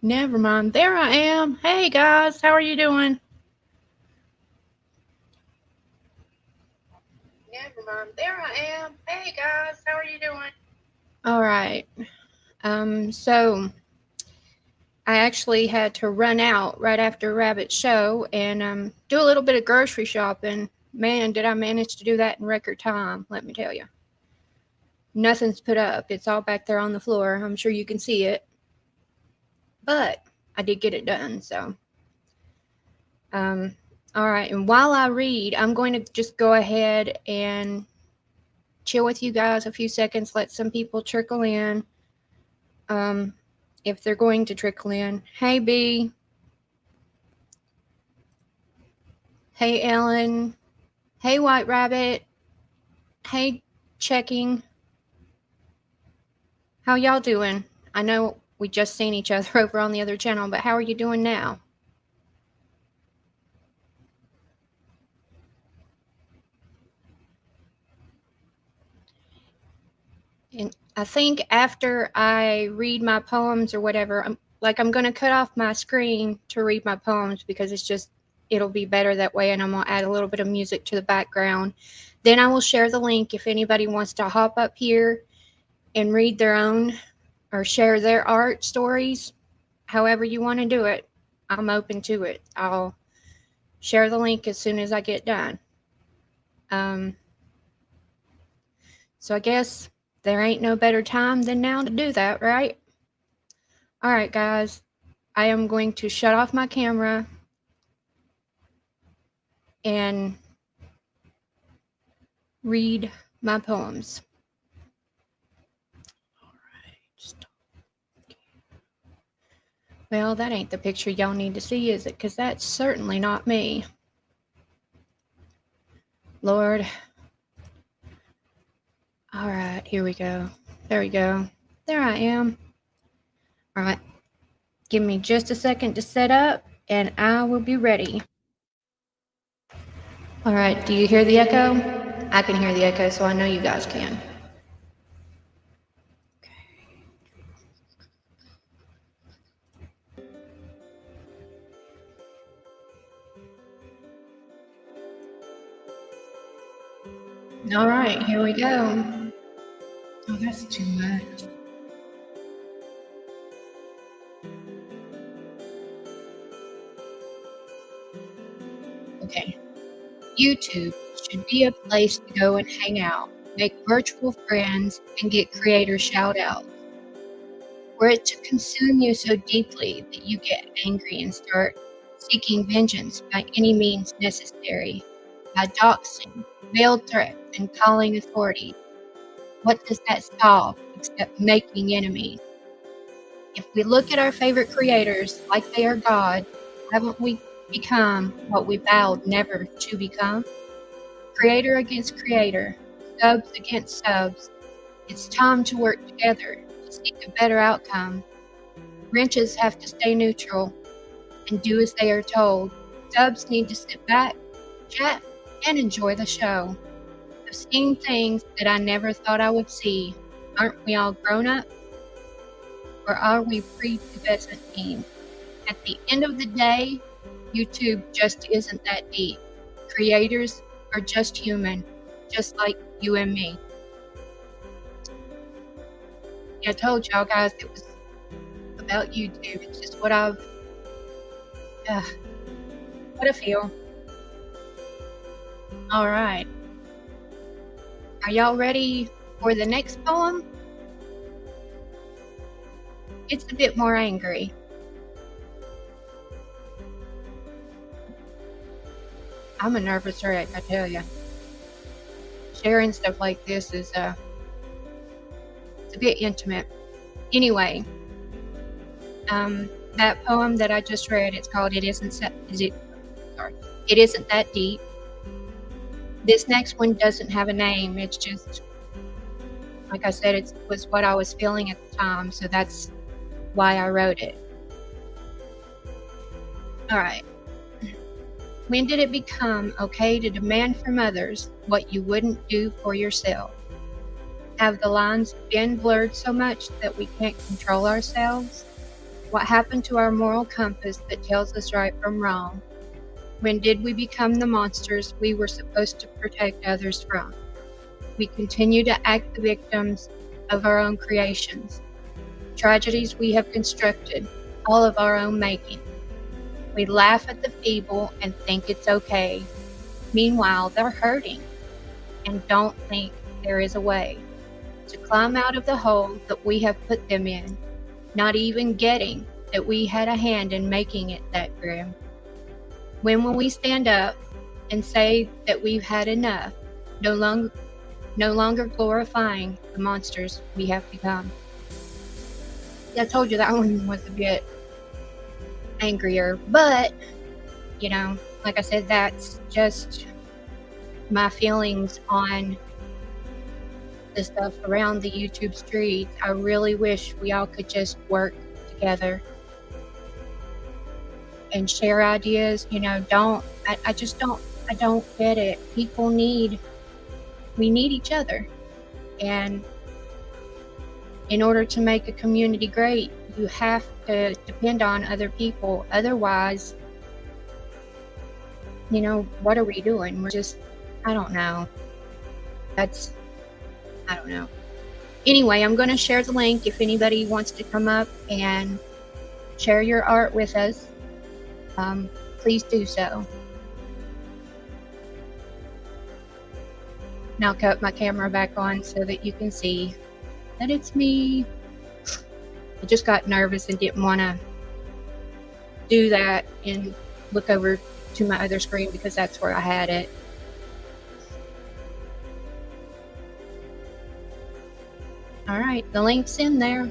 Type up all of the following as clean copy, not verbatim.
Never mind. There I am. Hey guys, how are you doing? Never mind. There I am. Hey guys, how are you doing? All right. So I actually had to run out right after Rabbit's show and do a little bit of grocery shopping. Man, did I manage to do that in record time, let me tell you. Nothing's put up. It's all back there on the floor. I'm sure you can see it. But I did get it done, so. All right, and while I read, I'm going to just go ahead and chill with you guys a few seconds, let some people trickle in. If they're going to trickle in. Hey, B. Hey, Ellen. Hey, White Rabbit. Hey, Checking. How y'all doing? I know we just seen each other over on the other channel, but how are you doing now? And I think after I read my poems or whatever, I'm going to cut off my screen to read my poems because it'll be better that way, and I'm going to add a little bit of music to the background. Then I will share the link if anybody wants to hop up here and read their own or share their art stories. However you want to do it, I'm open to it. I'll share the link as soon as I get done. So I guess there ain't no better time than now to do that, right? All right, guys. I am going to shut off my camera and read my poems. All right. Well, that ain't the picture y'all need to see, is it? Because that's certainly not me. Lord. All right, here we go. There we go. There I am. All right. Give me just a second to set up, and I will be ready. All right, do you hear the echo? I can hear the echo, so I know you guys can. All right, here we go. Oh, that's too much. Okay. YouTube should be a place to go and hang out, make virtual friends, and get creator shout outs. Were it to consume you so deeply that you get angry and start seeking vengeance by any means necessary, by doxing, veiled threats, and calling authorities, what does that solve except making enemies? If we look at our favorite creators like they are God, haven't we become what we vowed never to become? Creator against creator, subs against subs. It's time to work together to seek a better outcome. Wrenches have to stay neutral and do as they are told. Subs need to sit back, chat, and enjoy the show. I've seen things that I never thought I would see. Aren't we all grown up? Or are we pre-pubescent teens? At the end of the day, YouTube just isn't that deep. Creators are just human, just like you and me. I told y'all guys it was about YouTube. It's just what I feel. All right. Are y'all ready for the next poem? It's a bit more angry. I'm a nervous wreck, I tell you. Sharing stuff like this is it's a bit intimate. Anyway, that poem that I just read, it's called It Isn't That Deep. This next one doesn't have a name. It's just, like I said, it was what I was feeling at the time, so that's why I wrote it. All right. When did it become okay to demand from others what you wouldn't do for yourself? Have the lines been blurred so much that we can't control ourselves? What happened to our moral compass that tells us right from wrong? When did we become the monsters we were supposed to protect others from? We continue to act the victims of our own creations, tragedies we have constructed, all of our own making. We laugh at the feeble and think it's okay. Meanwhile, they're hurting and don't think there is a way to climb out of the hole that we have put them in, not even getting that we had a hand in making it that grim. When will we stand up and say that we've had enough, no longer glorifying the monsters we have become? I told you that one was a bit angrier, but, you know, like I said, that's just my feelings on the stuff around the YouTube streets. I really wish we all could just work together and share ideas. You know, I don't get it. We need each other. And in order to make a community great, you have to depend on other people. Otherwise, you know, what are we doing? We're just, I don't know. I don't know. Anyway, I'm going to share the link if anybody wants to come up and share your art with us. Please do so. Now cut my camera back on so that you can see that it's me. I just got nervous and didn't want to do that and look over to my other screen because that's where I had it. All right, the link's in there.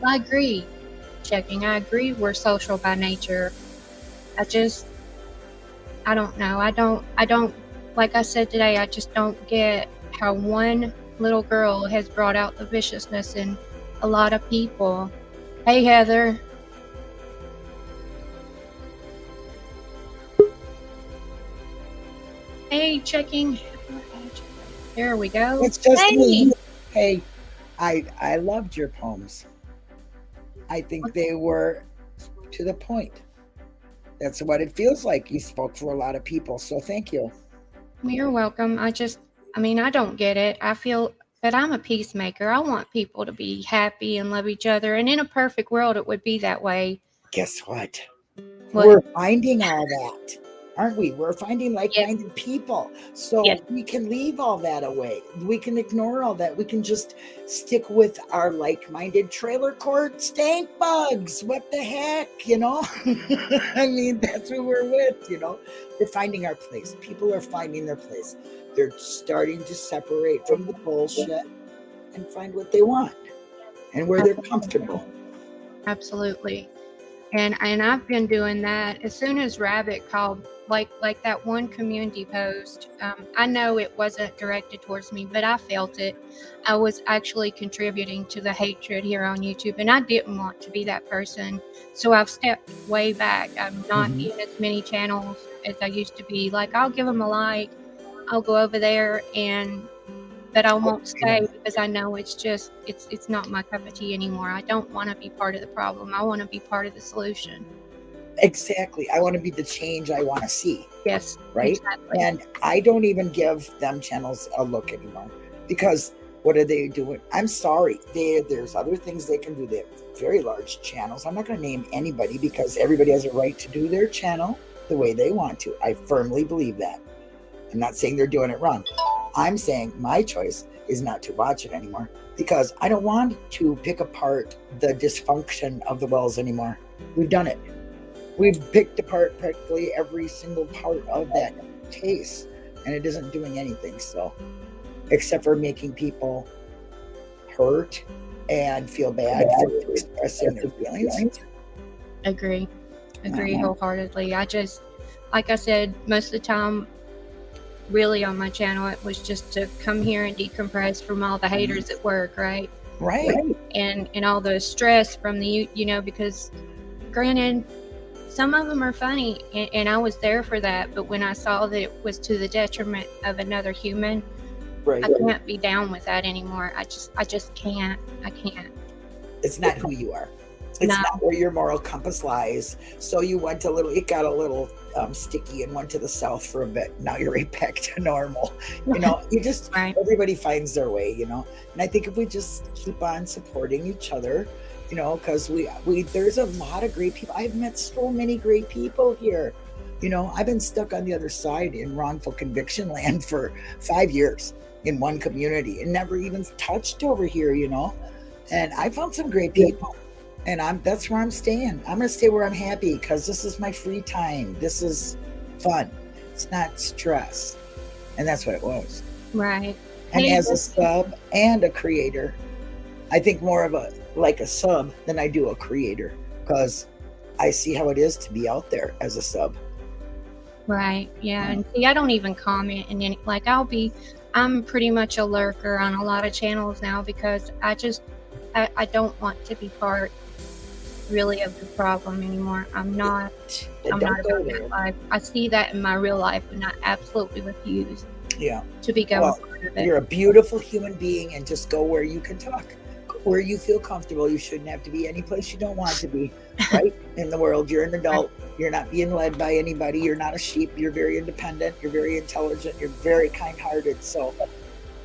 I agree. Checking. I agree we're social by nature. I don't know. I don't, like I said today, I just don't get how one little girl has brought out the viciousness in a lot of people. Hey, Heather. Hey, checking. There we go. It's just hey. me. Hey, I loved your poems. I think they were to the point. That's what it feels like. You spoke for a lot of people, so thank you. You're welcome. I don't get it. I feel that I'm a peacemaker. I want people to be happy and love each other. And in a perfect world, it would be that way. Guess what? We're finding all that, aren't we? We're finding like-minded people. So we can leave all that away. We can ignore all that. We can just stick with our like-minded trailer court stank bugs. What the heck, you know? I mean, that's who we're with, you know? We're finding our place. People are finding their place. They're starting to separate from the bullshit and find what they want and where they're comfortable. Absolutely. And I've been doing that. As soon as Rabbit called, like that one community post, I know it wasn't directed towards me, but I felt it. I was actually contributing to the hatred here on YouTube, and I didn't want to be that person. So I've stepped way back. I'm not in as many channels as I used to be. Like, I'll give them a like, I'll go over there, but I won't stay because I know it's not my cup of tea anymore. I don't want to be part of the problem. I want to be part of the solution. Exactly. I want to be the change I want to see. Yes. Right. Exactly. And I don't even give them channels a look anymore because what are they doing? I'm sorry. There's other things they can do. They have very large channels. I'm not going to name anybody because everybody has a right to do their channel the way they want to. I firmly believe that. I'm not saying they're doing it wrong. I'm saying my choice is not to watch it anymore because I don't want to pick apart the dysfunction of the wells anymore. We've done it. We've picked apart practically every single part of that case, and it isn't doing anything. So, except for making people hurt and feel bad for expressing their feelings. Agree wholeheartedly. Like I said, most of the time, really on my channel, it was just to come here and decompress from all the haters at work, right? And all the stress from the, because granted, some of them are funny and I was there for that, but when I saw that it was to the detriment of another human, I can't be down with that anymore. I just can't. I can't. It's not who you are. It's No. not where your moral compass lies. So you went a little, it got a little sticky and went to the south for a bit. Now you're right back to normal. You know, you just, Right. everybody finds their way, you know. And I think if we just keep on supporting each other, you know, because there's a lot of great people. I've met so many great people here. You know, I've been stuck on the other side in wrongful conviction land for 5 years in one community and never even touched over here, you know. And I found some great people. And that's where I'm staying. I'm going to stay where I'm happy because this is my free time. This is fun. It's not stress. And that's what it was. Right. And Hey, as a sub and a creator, I think more of a sub than I do a creator because I see how it is to be out there as a sub. right. Yeah. And see, I don't even comment and then like I'm pretty much a lurker on a lot of channels now because I don't want to be part really of the problem anymore. I'm not about that life. I see that in my real life and I absolutely refuse to be going part of it. You're a beautiful human being and just go where you can talk, where you feel comfortable. You shouldn't have to be any place you don't want to be, right? In the world, you're an adult. You're not being led by anybody. You're not a sheep. You're very independent. You're very intelligent. You're very kind-hearted. So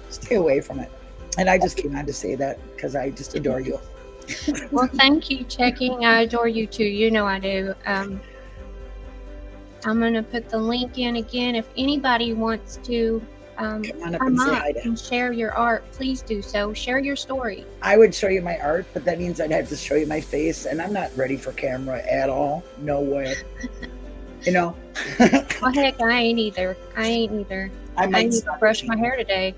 stay away from it. And I just came on to say that because I just adore you. Well, thank you, checking. I adore you too. You know I do. I'm going to put the link in again. If anybody wants to come up and share your art, please do so. Share your story. I would show you my art, but that means I'd have to show you my face, and I'm not ready for camera at all. No way. You know? Well, heck, I ain't either. I need to brush my hair today.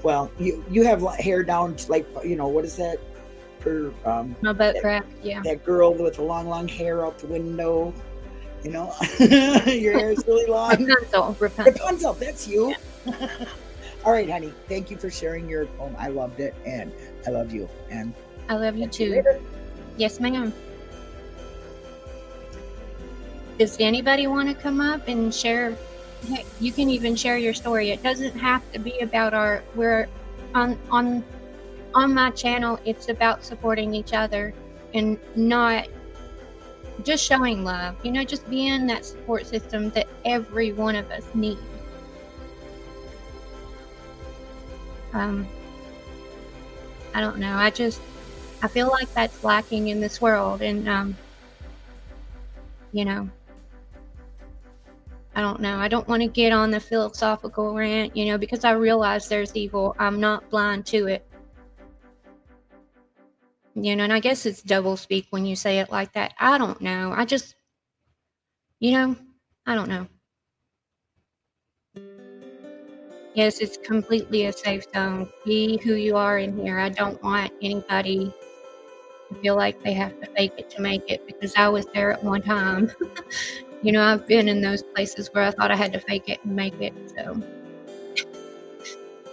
Well, you have hair down to like, you know, what is that? My butt crack, yeah. That girl with the long hair out the window, you know, your hair is really long. Rapunzel, that's you. Yeah. All right, honey. Thank you for sharing your poem. I loved it, and I love you. And I love you too. Yes, ma'am. Does anybody want to come up and share? Heck, you can even share your story. It doesn't have to be about art. We're on my channel, it's about supporting each other and not just showing love, you know, just being that support system that every one of us needs. I don't know. I feel like that's lacking in this world. And, you know, I don't know. I don't want to get on the philosophical rant, you know, because I realize there's evil. I'm not blind to it. You know, and I guess it's double speak when you say it like that. I don't know. You know, I don't know. Yes, it's completely a safe zone. Be who you are in here. I don't want anybody to feel like they have to fake it to make it because I was there at one time. You know, I've been in those places where I thought I had to fake it and make it. So,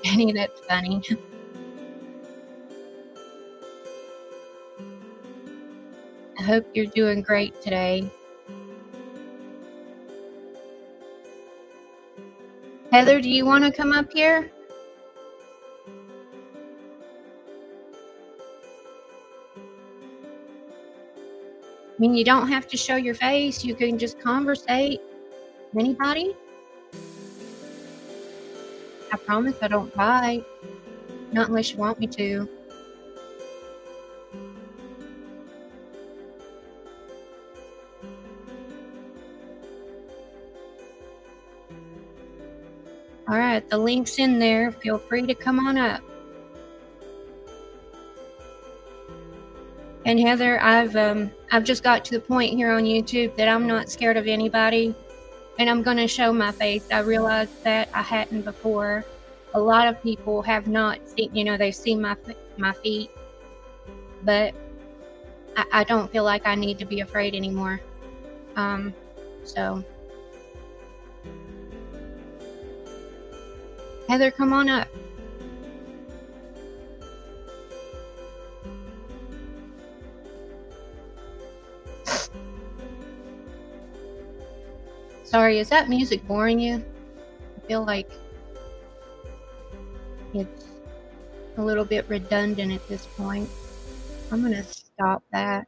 Penny, that's funny. I hope you're doing great today. Heather, do you want to come up here? I mean, you don't have to show your face. You can just conversate. Anybody? I promise I don't bite. Not unless you want me to. All right, the link's in there. Feel free to come on up. And Heather, I've just got to the point here on YouTube that I'm not scared of anybody, and I'm going to show my face. I realized that I hadn't before. A lot of people have not seen, you know, they've seen my feet, but I don't feel like I need to be afraid anymore. So Heather, come on up. Sorry, is that music boring you? I feel like it's a little bit redundant at this point. I'm going to stop that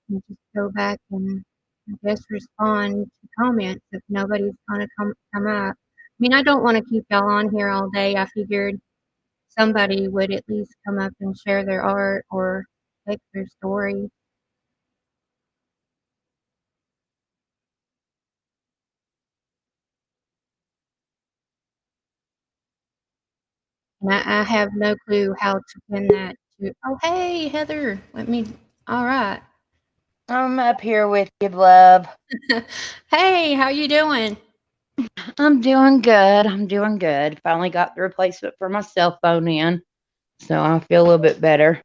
and just go back and I guess respond to comments if nobody's going to come up. I mean, I don't want to keep y'all on here all day. I figured somebody would at least come up and share their art or take their story. And I have no clue how to pin that to. Oh, hey, Heather. All right. I'm up here with you, love. Hey, how you doing? I'm doing good. I'm doing good. Finally got the replacement for my cell phone in, so I feel a little bit better.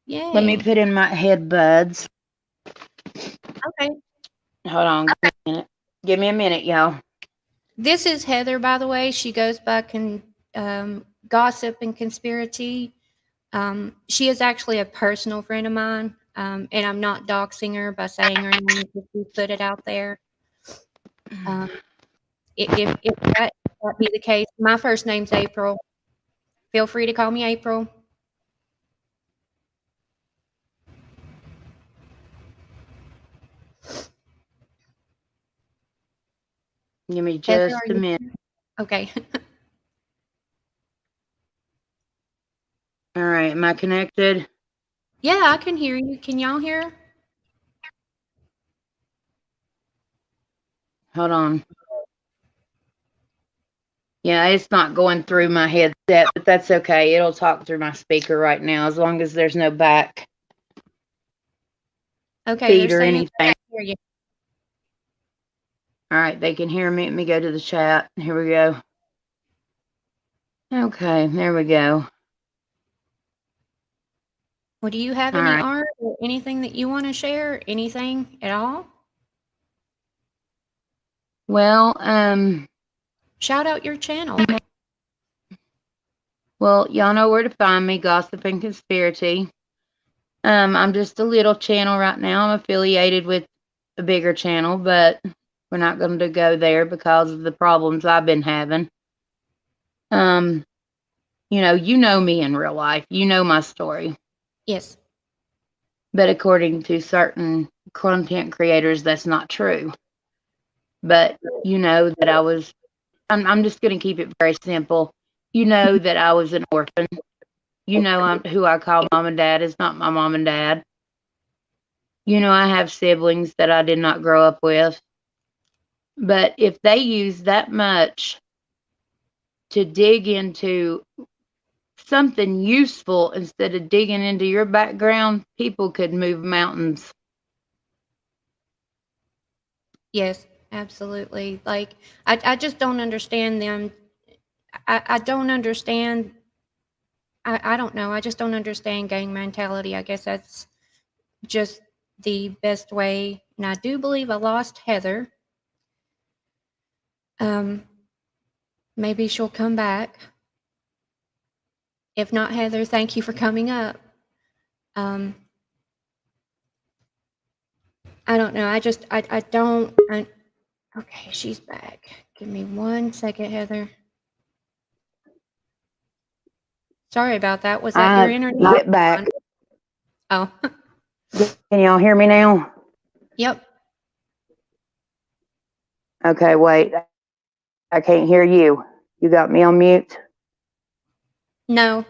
Yay. Let me put in my headbuds. Okay. Hold on. Give me a minute. Give me a minute, y'all. This is Heather, by the way. She goes by Gossip and Conspiracy. She is actually a personal friend of mine, and I'm not doxing her by saying her name because we put it out there. If that be the case, my first name's April. Feel free to call me April. Give me Heather, just are a you minute. there? Okay. All right. Am I connected? Yeah, I can hear you. Can y'all hear? Hold on. Yeah, it's not going through my headset, but that's okay. It'll talk through my speaker right now as long as there's no back Okay, they're feed or saying anything. they can hear you. All right, they can hear me. Let me go to the chat. Here we go. Okay, there we go. Well, do you have All any right. art or anything that you want to share? Anything at all? Well, Shout out your channel. well, y'all know where to find me, Gossip and Conspiracy. I'm just a little channel right now. I'm affiliated with a bigger channel, but we're not going to go there because of the problems I've been having. You know me in real life. You know my story. Yes. But according to certain content creators, that's not true. But you know that I'm just going to keep it very simple. You know that I was an orphan. You know who I call mom and dad is not my mom and dad. You know I have siblings that I did not grow up with. But if they use that much to dig into something useful instead of digging into your background, people could move mountains. Yes, absolutely. Like, I just don't understand them. I don't understand. I don't know. I just don't understand gang mentality. I guess that's just the best way. And I do believe I lost Heather. Maybe she'll come back. If not, Heather, thank you for coming up. I don't know. I don't. Okay, she's back. Give me 1 second, Heather. Sorry about that. Was that your internet? Get back. Oh. Can y'all hear me now? Yep. Okay, wait. I can't hear you. You got me on mute? No.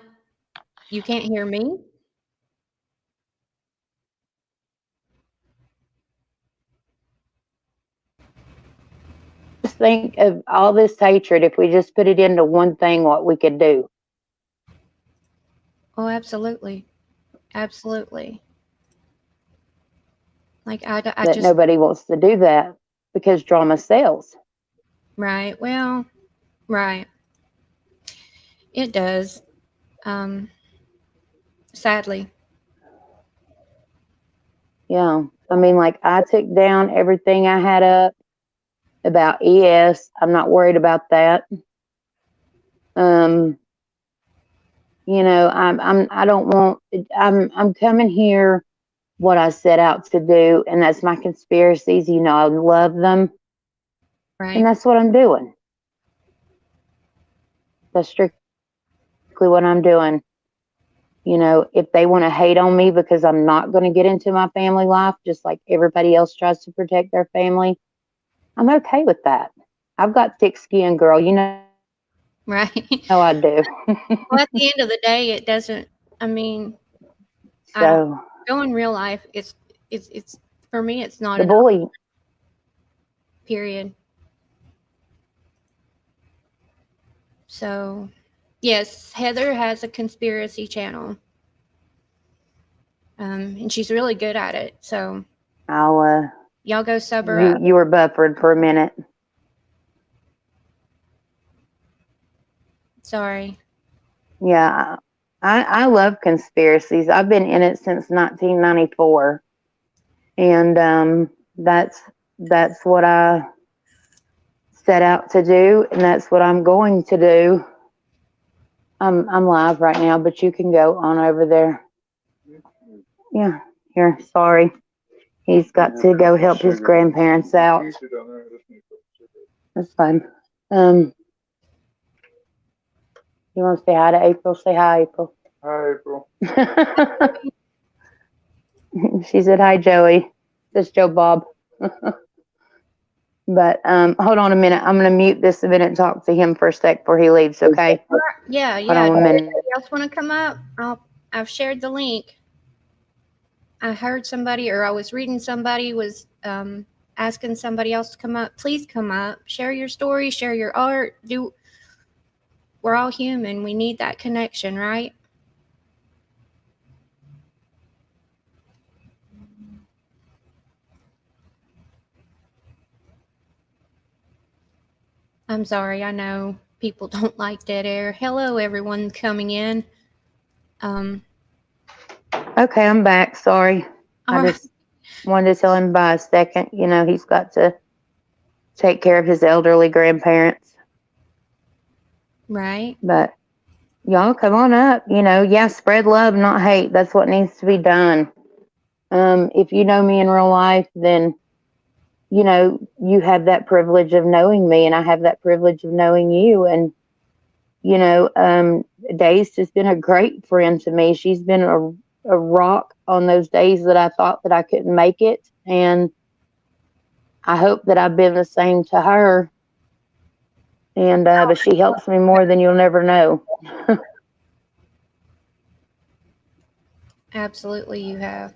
You can't hear me? Just think of all this hatred if we just put it into one thing, what we could do. Oh, absolutely. Absolutely. Like, I But just. nobody wants to do that because drama sells. Right. Well, right. It does. Sadly. Yeah. I mean, like, I took down everything I had up about ES. I'm not worried about that. I don't want, I'm coming here what I set out to do, and that's my conspiracies. I love them. Right. And that's what I'm doing. That's strictly what I'm doing. You know, if they want to hate on me because I'm not going to get into my family life, just like everybody else tries to protect their family, I'm okay with that. I've got thick skin, girl. You know I do. Right. Well, at the end of the day, it doesn't. I mean, I don't So go in real life. It's for me. It's not the enough. bully, Period. So, yes, Heather has a conspiracy channel, and she's really good at it. So I'll y'all go sub her you up. you were buffered for a minute. Sorry. Yeah, I love conspiracies. I've been in it since 1994, and that's what I set out to do, and that's what I'm going to do. I'm live right now, but you can go on over there. Yeah, here. Sorry, he's got to go help his grandparents out. That's fine. You want to say hi to April? Say hi, April. Hi, April. She said hi, Joey. This Joe Bob. But hold on a minute. I'm gonna mute this a minute and talk to him for a sec before he leaves. Okay. Yeah. Hold on a minute. Anybody else want to come up? I've shared the link. I heard somebody, or I was reading somebody was asking somebody else to come up. Please come up. Share your story. Share your art. We're all human. We need that connection, right? I'm sorry. I know people don't like dead air. Hello, everyone coming in. Okay, I'm back. Sorry. I just wanted to tell him by a second. You know, he's got to take care of his elderly grandparents. Right. But y'all come on up. You know, yeah, spread love, not hate. That's what needs to be done. If you know me in real life, then you know you have that privilege of knowing me, and I have that privilege of knowing you. And you know, Days has been a great friend to me. She's been a rock on those days that I thought that I couldn't make it, and I hope that I've been the same to her. And but she helps me more than you'll never know. Absolutely, you have.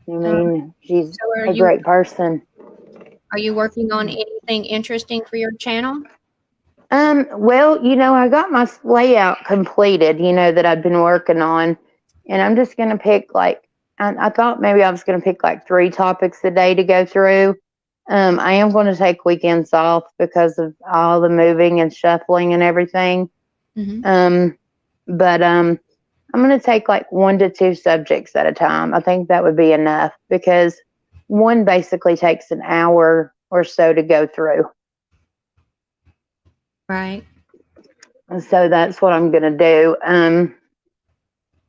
I mean, she's So a great person. are you working on anything interesting for your channel? Well, you know, I got my layout completed, you know, that I'd been working on, and I'm just gonna pick like I thought maybe I was gonna pick like 3 topics a day to go through. I am going to take weekends off because of all the moving and shuffling and everything. Mm-hmm. But I'm going to take like 1 to 2 subjects at a time. I think that would be enough because one basically takes an hour or so to go through. Right. So that's what I'm going to do.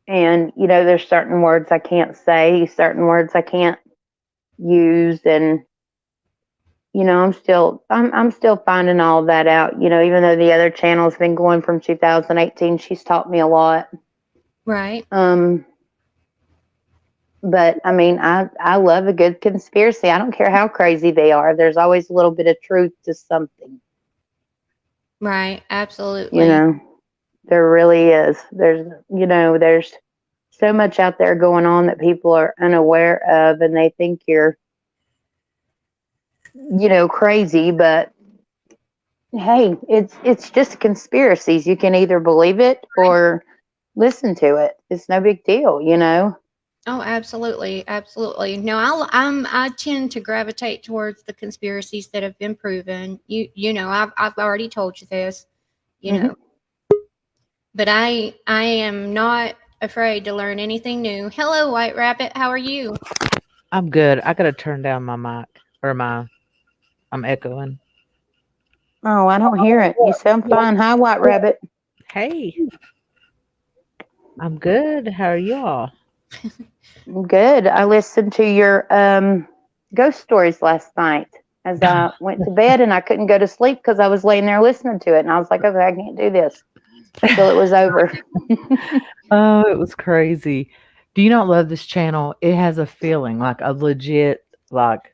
And you know, there's certain words I can't say, certain words I can't use, and you know, I'm still finding all that out. You know, even though the other channel's been going from 2018, she's taught me a lot. Right. But I mean, I love a good conspiracy. I don't care how crazy they are. There's always a little bit of truth to something. Right. Absolutely. You know, there really is. There's so much out there going on that people are unaware of, and they think you're, you know, crazy. But hey, it's just conspiracies. You can either believe it or listen to it. It's no big deal, you know. Oh, absolutely, absolutely. No, I tend to gravitate towards the conspiracies that have been proven. You know, I've already told you this, you know, but I am not afraid to learn anything new. Hello, White Rabbit. How are you? I'm good. I gotta turn down my mic or I'm echoing. Oh, I don't hear it. You sound fine. Hi, White Rabbit. Hey, I'm good. How are y'all? Good. I listened to your ghost stories last night as I went to bed, and I couldn't go to sleep because I was laying there listening to it, and I was like, okay, I can't do this. till it was over. Oh, it was crazy. Do you not love this channel? It has a feeling like a legit, like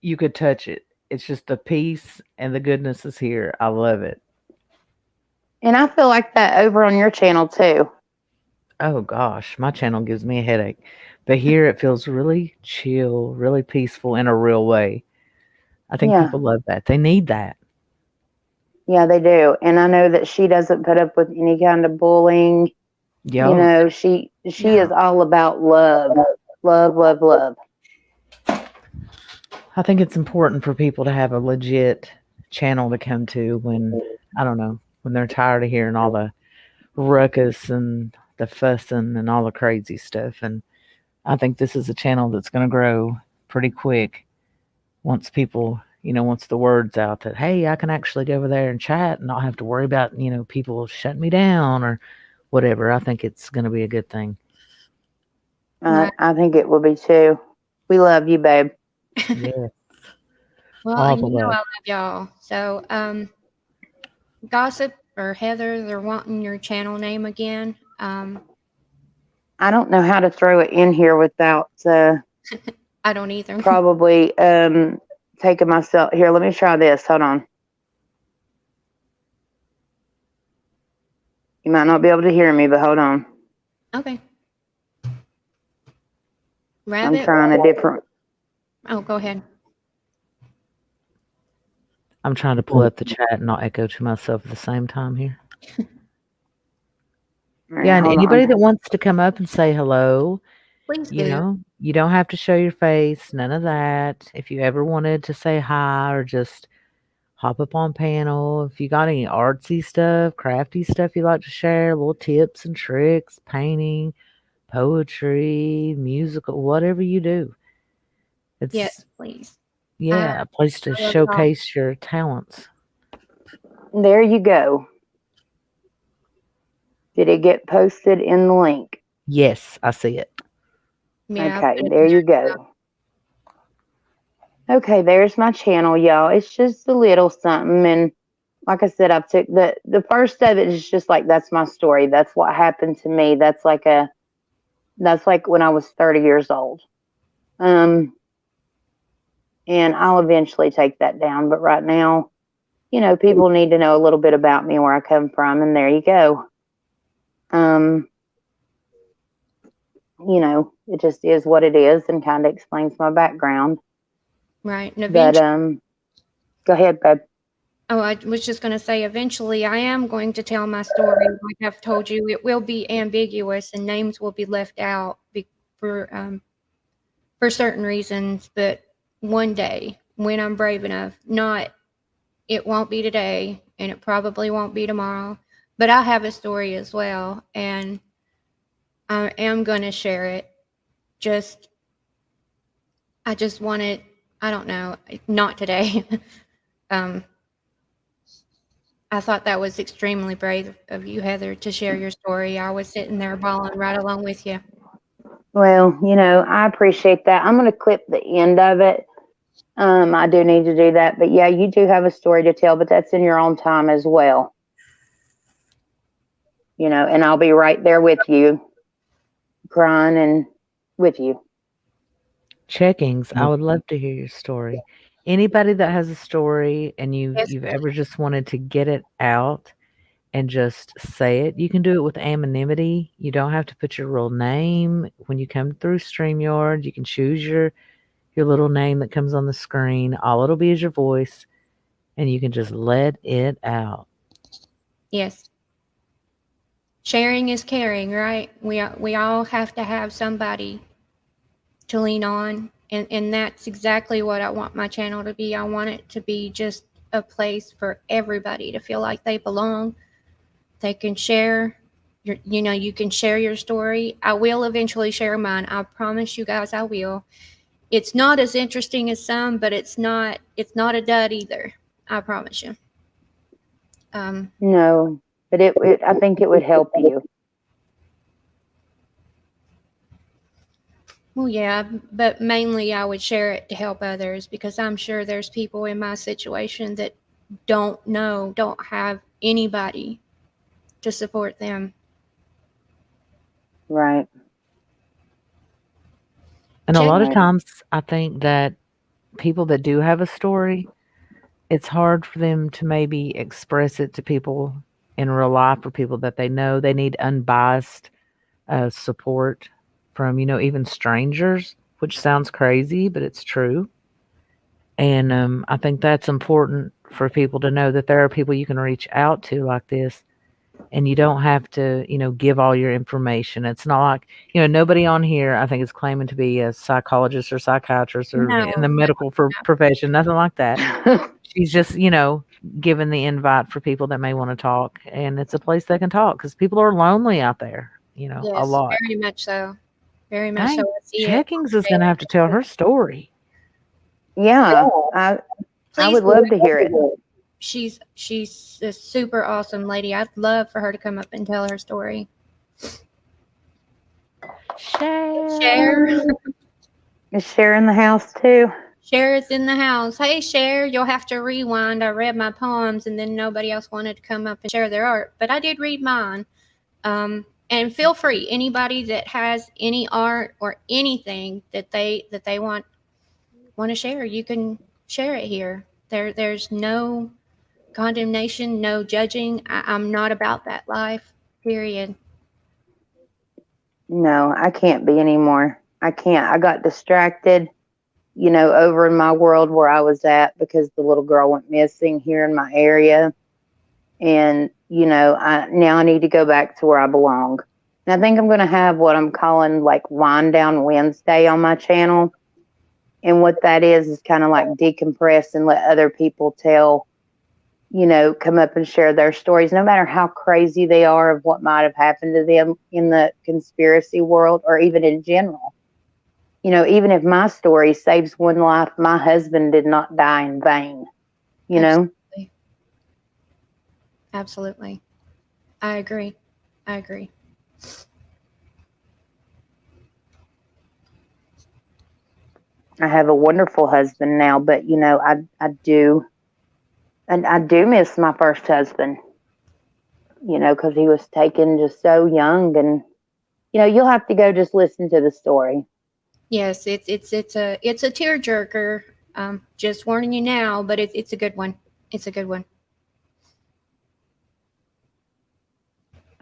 you could touch it. It's just the peace and the goodness is here. I love it. And I feel like that over on your channel too. Oh gosh, my channel gives me a headache. But here it feels really chill, really peaceful in a real way. I think Yeah. people love that. They need that. Yeah, they do. And I know that she doesn't put up with any kind of bullying. You Yo, know, she is all about love. Love, love, love. I think it's important for people to have a legit channel to come to when, I don't know, when they're tired of hearing all the ruckus and the fussing and all the crazy stuff. And I think this is a channel that's going to grow pretty quick once people, once the word's out that, hey, I can actually go over there and chat and not have to worry about, people shutting me down or whatever. I think it's going to be a good thing. Right. I think it will be too. We love you, babe. Yeah. Well, All and the you know love. I love y'all. So, Gossip or Heather, they're wanting your channel name again. I don't know how to throw it in here without I don't either. probably taking myself. Here, let me try this. Hold on. You might not be able to hear me, but hold on. Okay. I'm Rabbit. trying a different. Oh, go ahead. I'm trying to pull up the chat and not echo to myself at the same time here. Yeah, and Hold anybody on. that wants to come up and say hello, Please do. you don't have to show your face, none of that. If you ever wanted to say hi or just hop up on panel, if you got any artsy stuff, crafty stuff you like to share, little tips and tricks, painting, poetry, musical, whatever you do. It's Yes, please. a place to I love y'all. showcase your talents. There you go. Did it get posted in the link? Yes, I see it. Yeah, Okay, there you go. Okay, there's my channel, y'all. It's just a little something, and like I said, I took the first of it is just like that's my story. That's what happened to me. That's like when I was 30 years old. And I'll eventually take that down, but right now, people need to know a little bit about me, where I come from, and there you go. It just is what it is and kind of explains my background. Right. And But eventually, go ahead, babe. I was just going to say, eventually I am going to tell my story. Like I've told you, it will be ambiguous and names will be left out for certain reasons. But one day, when I'm brave enough, it won't be today and it probably won't be tomorrow, but I have a story as well. And I am going to share it. I just want it, I don't know, not today. I thought that was extremely brave of you, Heather, to share your story. I was sitting there bawling right along with you. Well, I appreciate that. I'm going to clip the end of it. I do need to do that. But yeah, you do have a story to tell, but that's in your own time as well. And I'll be right there with you, crying and with you. Checkings, I would love to hear your story. Anybody that has a story and you've ever just wanted to get it out and just say it, you can do it with anonymity. You don't have to put your real name. When you come through StreamYard, you can choose your little name that comes on the screen. All it'll be is your voice, and you can just let it out. Yes. Sharing is caring, right? We all have to have somebody to lean on, and that's exactly what I want my channel to be. I want it to be just a place for everybody to feel like they belong. They can share you can share your story. I will eventually share mine. I promise you guys I will. It's not as interesting as some, but it's not a dud either. I promise you. No, but I think it would help you. Well, yeah, but mainly I would share it to help others, because I'm sure there's people in my situation that don't have anybody to support them. Right. And a lot of Right. times, I think that people that do have a story, it's hard for them to maybe express it to people in real life or people that they know. They need unbiased support from, even strangers, which sounds crazy, but it's true. And I think that's important for people to know that there are people you can reach out to like this, and you don't have to, give all your information. It's not like, nobody on here, I think, is claiming to be a psychologist or psychiatrist or No, in the medical profession, nothing like that. She's just, giving the invite for people that may want to talk, and it's a place they can talk because people are lonely out there, a yes, lot. very much so. Very much so. Dang, I see it. Checkings is going to have to tell her story. Yeah, I Please would love to hear it. She's a super awesome lady. I'd love for her to come up and tell her story. Cher. Is Cher in the house too? Cher is in the house. Hey, Cher, you'll have to rewind. I read my poems, and then nobody else wanted to come up and share their art, but I did read mine. And feel free, anybody that has any art or anything that they want to share, you can share it here. There's no condemnation, no judging. I'm not about that life, period. No, I can't be anymore. I can't. I got distracted, over in my world where I was at because the little girl went missing here in my area. And, I need to go back to where I belong. And I think I'm going to have what I'm calling like Wind Down Wednesday on my channel. And what that is kind of like decompress and let other people tell, come up and share their stories, no matter how crazy they are of what might have happened to them in the conspiracy world or even in general. Even if my story saves one life, my husband did not die in vain, Absolutely. Absolutely. I agree. I have a wonderful husband now, but I do miss my first husband, because he was taken just so young, and you'll have to go just listen to the story. Yes, it's a tearjerker. Just warning you now, but it's a good one. It's a good one.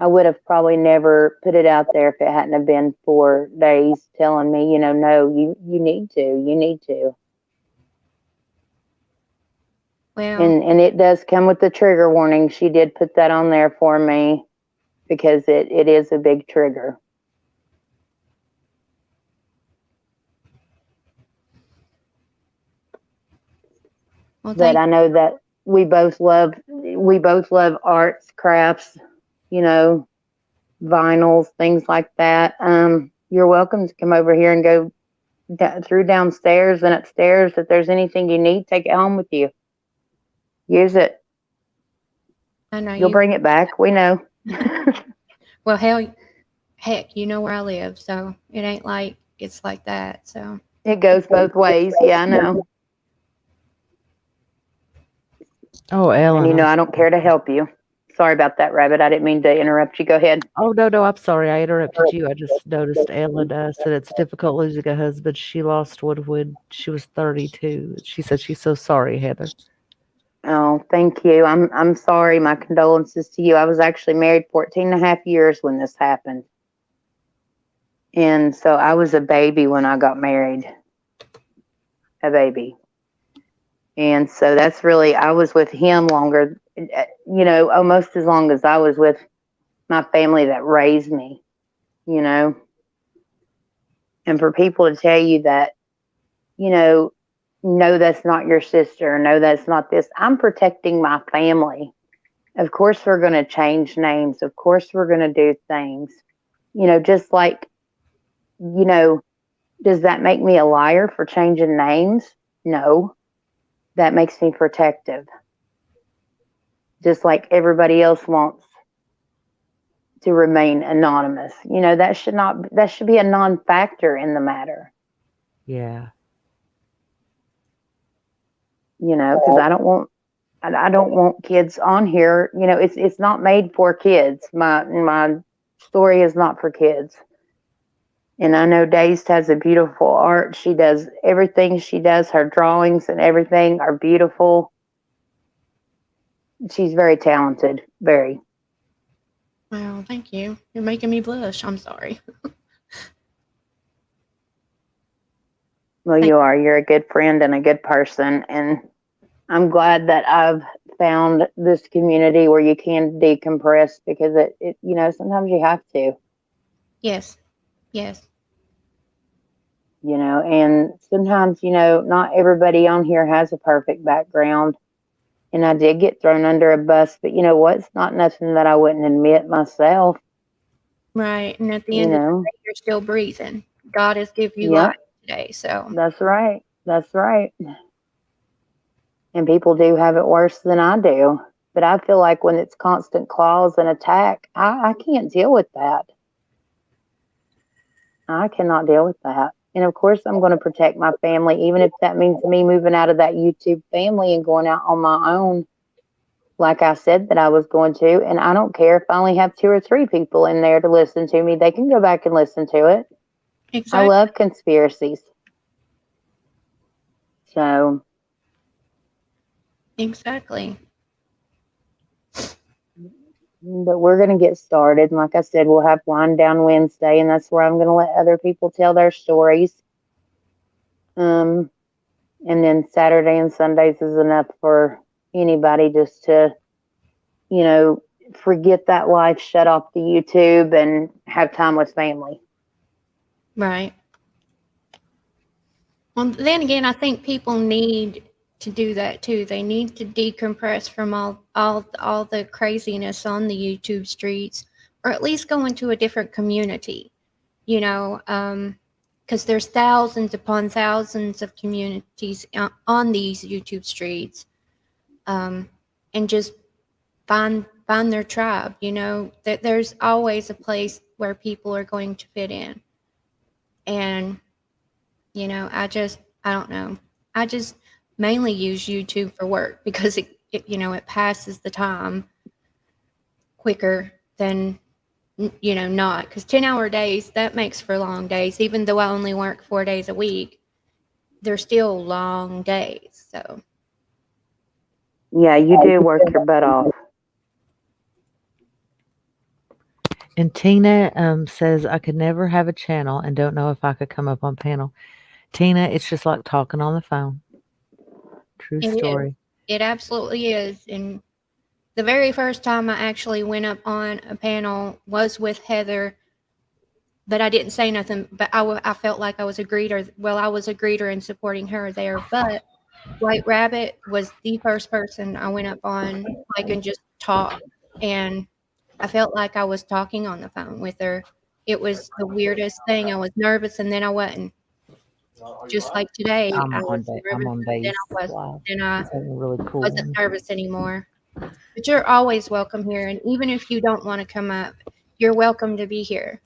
I would have probably never put it out there if it hadn't have been for Days telling me, no, you need to. Well, and it does come with the trigger warning. She did put that on there for me because it is a big trigger. well, But I know that we both love arts, crafts, vinyls, things like that. You're welcome to come over here and go through downstairs and upstairs. If there's anything you need, take it home with you. Use it. I know You'll bring it back. We know. Well, heck, you know where I live, so it ain't like it's like that. So it goes both ways. Yeah, I know. Oh, Ellen. And I don't care to help you. Sorry about that, Rabbit. I didn't mean to interrupt you. Go ahead. Oh, no, I'm sorry. I interrupted you. I just noticed Ellen said it's difficult losing a husband. She lost one when she was 32. She said she's so sorry, Heather. Oh, thank you. I'm sorry. My condolences to you. I was actually married 14 and a half years when this happened. And so I was a baby when I got married. A baby. And so that's really, I was with him longer, almost as long as I was with my family that raised me, And for people to tell you that, no, that's not your sister. No, that's not this. I'm protecting my family. Of course, we're going to change names. Of course, we're going to do things, just like, does that make me a liar for changing names? No. That makes me protective. Just like everybody else wants to remain anonymous. That should be a non-factor in the matter. Yeah. Because I don't want I don't want kids on here. You know, it's not made for kids. My story is not for kids. And I know Dazed has a beautiful art. She does everything she does. Her drawings and everything are beautiful. She's very talented. Very. Well, thank you. You're making me blush. I'm sorry. Well, you are. You're a good friend and a good person. And I'm glad that I've found this community where you can decompress because it you know, sometimes you have to, Yes. Yes. you know, and sometimes, you know, not everybody on here has a perfect background. And I did get thrown under a bus, but you know what? It's not nothing that I wouldn't admit myself, Right. And at the you end of the know. day, you're still breathing. God has given you life Yep, today. So, that's right. That's right. And people do have it worse than I do. But I feel like when it's constant claws and attack, I can't deal with that. I cannot deal with that. And of course, I'm going to protect my family, even if that means me moving out of that YouTube family and going out on my own, like I said that I was going to. And I don't care if I only have 2 or 3 people in there to listen to me. They can go back and listen to it. I exactly. love conspiracies. So, Exactly. but we're going to get started. And like I said, we'll have Wind Down Wednesday, and that's where I'm going to let other people tell their stories. Um, and then Saturday and Sundays is enough for anybody just to, you know, forget that life, shut off the YouTube, and have time with family. Right. Well, then again, I think people need to do that too. They need to decompress from all the craziness on the YouTube streets, or at least go into a different community. You know, because there's thousands upon thousands of communities on these YouTube streets, and just find their tribe. You know, that there's always a place where people are going to fit in, and you know, I don't know. I just mainly use YouTube for work because it you know, it passes the time quicker than you know, not because 10-hour days that makes for long days. Even though I only work 4 days a week, they're still long days. So Yeah, you do work your butt off. And Tina says, I could never have a channel and don't know if I could come up on panel. Tina, it's just like talking on the phone. True it is. story. It absolutely is. And the very first time I actually went up on a panel was with Heather, but I didn't say nothing. But I felt like I was a greeter. Well, I was a greeter in supporting her there. But White Rabbit was the first person I went up on, like, and just talked. And I felt like I was talking on the phone with her. It was the weirdest thing. I was nervous, and then I wasn't. Just like today, I was I'm nervous, on and then base. I was, Wow. then I It's having a really cool wasn't one. nervous anymore. But you're always welcome here, and even if you don't want to come up, you're welcome to be here.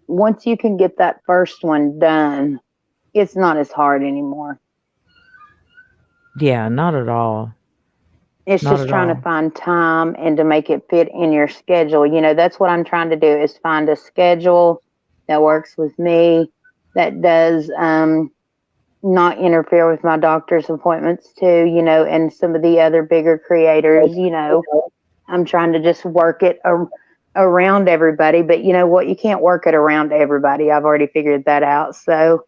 Once you can get that first one done, it's not as hard anymore. Yeah, not at all. It's Not just at trying to all. find time and to make it fit in your schedule. You know, that's what I'm trying to do is find a schedule that works with me, that does not interfere with my doctor's appointments too, you know, and some of the other bigger creators, you know. I'm trying to just work it around everybody, but you know what? You can't work it around everybody. I've already figured that out. So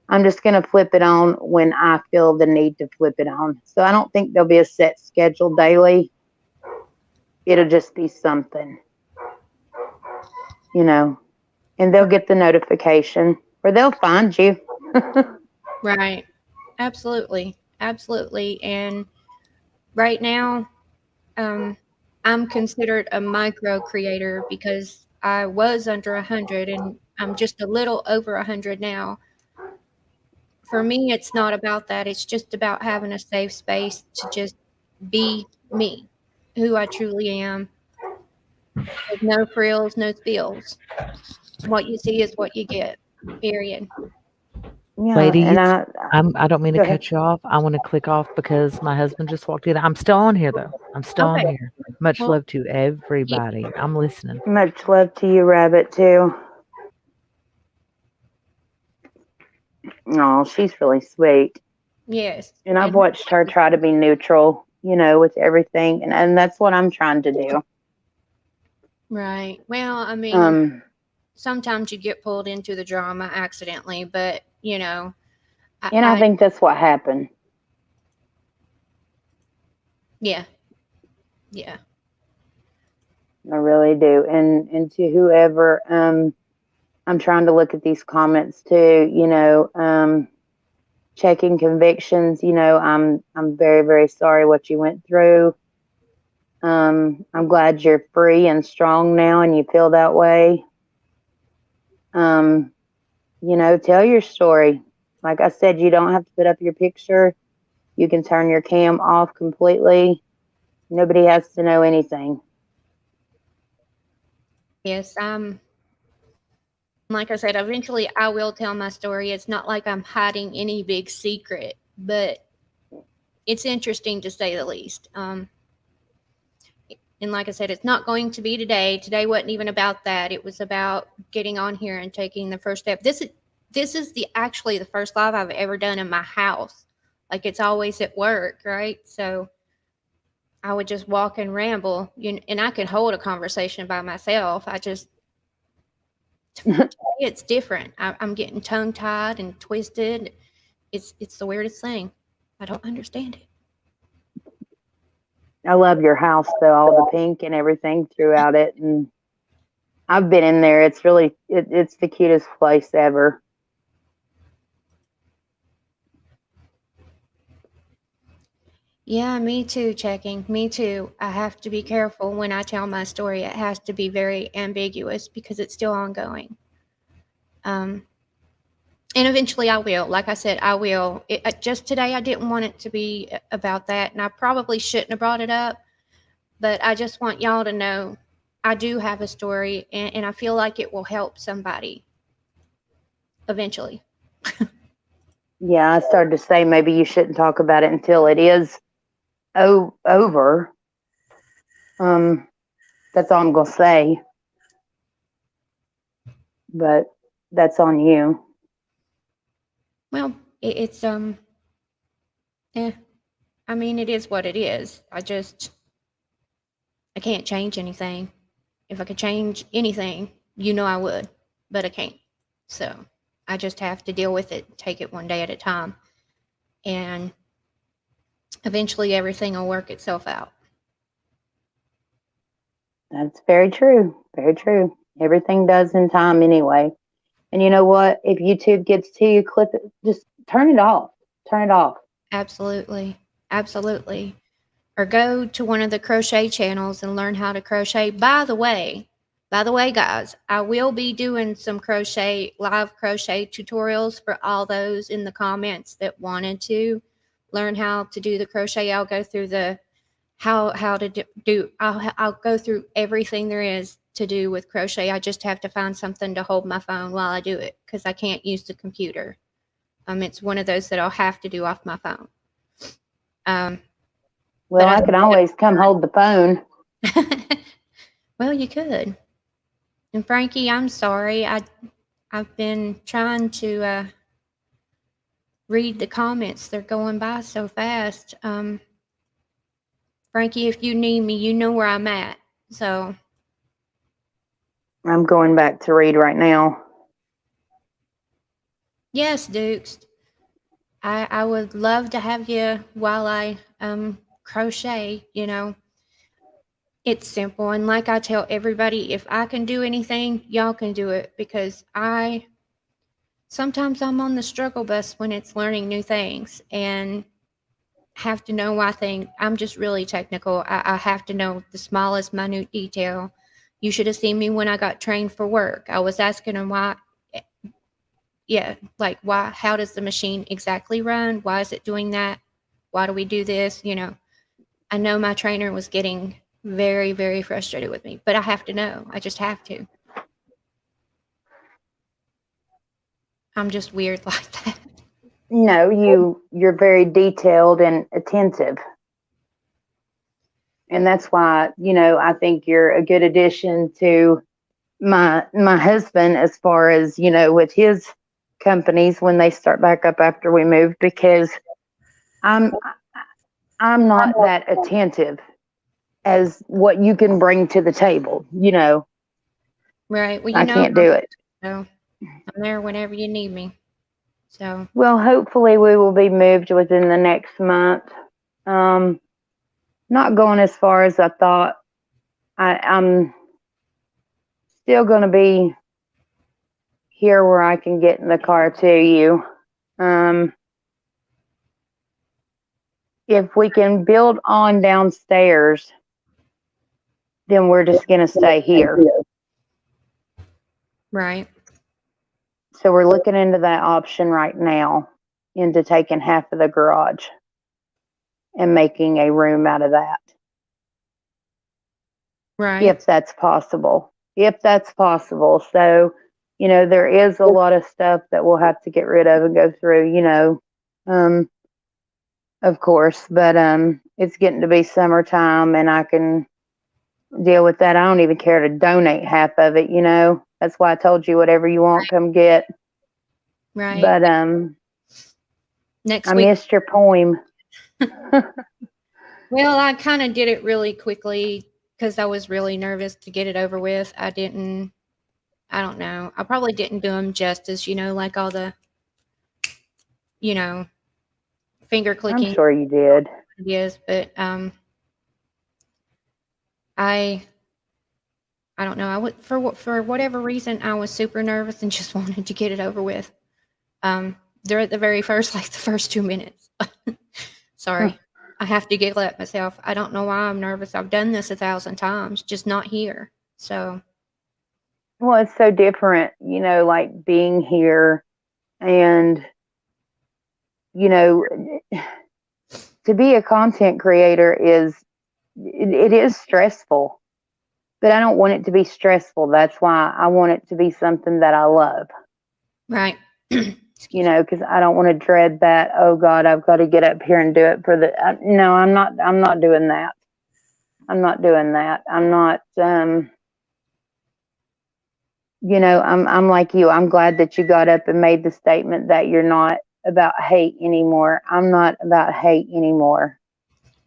I'm just going to flip it on when I feel the need to flip it on. So I don't think there'll be a set schedule daily. It'll just be something, you know, and they'll get the notification or they'll find you. Right. Absolutely. Absolutely. And right now, um, I'm considered a micro creator because I was under 100 and I'm just a little over 100 now. For me, it's not about that. It's just about having a safe space to just be me, who I truly am, with no frills, no spills. What you see is what you get, period. Yeah, Ladies, and I don't mean to go ahead. cut you off. I want to click off because my husband just walked in. I'm still on here though. I'm still on Okay. here. Much Well, love to everybody. I'm listening. Much love to you, Rabbit, too. Oh, she's really sweet. yes. And I've And watched her try to be neutral, with everything. And that's what I'm trying to do. right. Well, I mean, Um, sometimes you get pulled into the drama accidentally, but and I I think that's what happened. yeah, yeah. I really do. And to whoever, I'm trying to look at these comments too, checking convictions, I'm very, very sorry what you went through. I'm glad you're free and strong now and you feel that way. Tell your story. Like I said, you don't have to put up your picture. You can turn your cam off completely. Nobody has to know anything. Yes, like I said, eventually I will tell my story. It's not like I'm hiding any big secret, but it's interesting to say the least. And like I said, it's not going to be today. Today wasn't even about that. It was about getting on here and taking the first step. This is actually the first live I've ever done in my house. Like it's always at work, right? So I would just walk and ramble, and I could hold a conversation by myself. Today it's different. I'm getting tongue tied and twisted. It's the weirdest thing. I don't understand it. I love your house though, all the pink and everything throughout it. And I've been in there. It's really, it's the cutest place ever. Yeah, me too, checking. Me too. I have to be careful when I tell my story. It has to be very ambiguous because it's still ongoing. Um, and eventually I will. Like I said, I will. Just today, I didn't want it to be about that, and I probably shouldn't have brought it up, but I just want y'all to know I do have a story, and I feel like it will help somebody eventually. Yeah, I started to say maybe you shouldn't talk about it until it is over. That's all I'm going to say. But that's on you. Well, it's I mean, it is what it is. I can't change anything. If I could change anything, I would, but I can't. So I just have to deal with it, take it one day at a time, and eventually everything will work itself out. That's very true. Very true. Everything does in time anyway. And you know what? If YouTube gets to you, clip it. Just turn it off. Turn it off. Absolutely. Absolutely. Or go to one of the crochet channels and learn how to crochet. By the way, guys, I will be doing some live crochet tutorials for all those in the comments that wanted to learn how to do the crochet. I'll go through the how to do. I'll go through everything there is to do with crochet. I just have to find something to hold my phone while I do it because I can't use the computer. It's one of those that I'll have to do off my phone. Well, I can always come hold the phone. Well, you could. And Frankie, I'm sorry. I've been trying to read the comments. They're going by so fast. Frankie, if you need me, you know where I'm at. So I'm going back to read right now. yes, Dukes. I would love to have you while I crochet. It's simple, and like I tell everybody, if I can do anything, y'all can do it because sometimes I'm on the struggle bus when it's learning new things and have to know why I'm just really technical. I have to know the smallest minute detail. You should have seen me when I got trained for work. I was asking them why, like why, how does the machine exactly run? Why is it doing that? Why do we do this? I know my trainer was getting very, very frustrated with me, but I have to know. I just have to. I'm just weird like that. No, you're very detailed and attentive. And that's why, I think you're a good addition to my husband as far as, with his companies when they start back up after we move, because I'm I'm not that attentive as what you can bring to the table, Right. Well, I can't do it. so I'm there whenever you need me. So, Well, hopefully we will be moved within the next month. Not going as far as I thought. I'm still going to be here where I can get in the car to you. If we can build on downstairs, then we're just going to stay here. right. So we're looking into that option right now, into taking half of the garage and making a room out of that. Right. If that's possible. So, there is a lot of stuff that we'll have to get rid of and go through, of course, but it's getting to be summertime and I can deal with that. I don't even care to donate half of it, That's why I told you whatever you want, come get. Right. But next I week. missed your poem. Well, I kind of did it really quickly because I was really nervous to get it over with. I don't know. I probably didn't do them justice, like all the, finger clicking. I'm sure you did. Yes, but I don't know. I would for whatever reason I was super nervous and just wanted to get it over with. They're at the first 2 minutes. Sorry. I have to giggle at myself. I don't know why I'm nervous. I've done this 1,000 times, just not here. So. Well, it's so different, like being here and, to be a content creator it is stressful, but I don't want it to be stressful. That's why I want it to be something that I love. Right. Because I don't want to dread that, oh God, I've got to get up here and do it no, I'm not doing that. I'm not, I'm like you. I'm glad that you got up and made the statement that you're not about hate anymore. I'm not about hate anymore.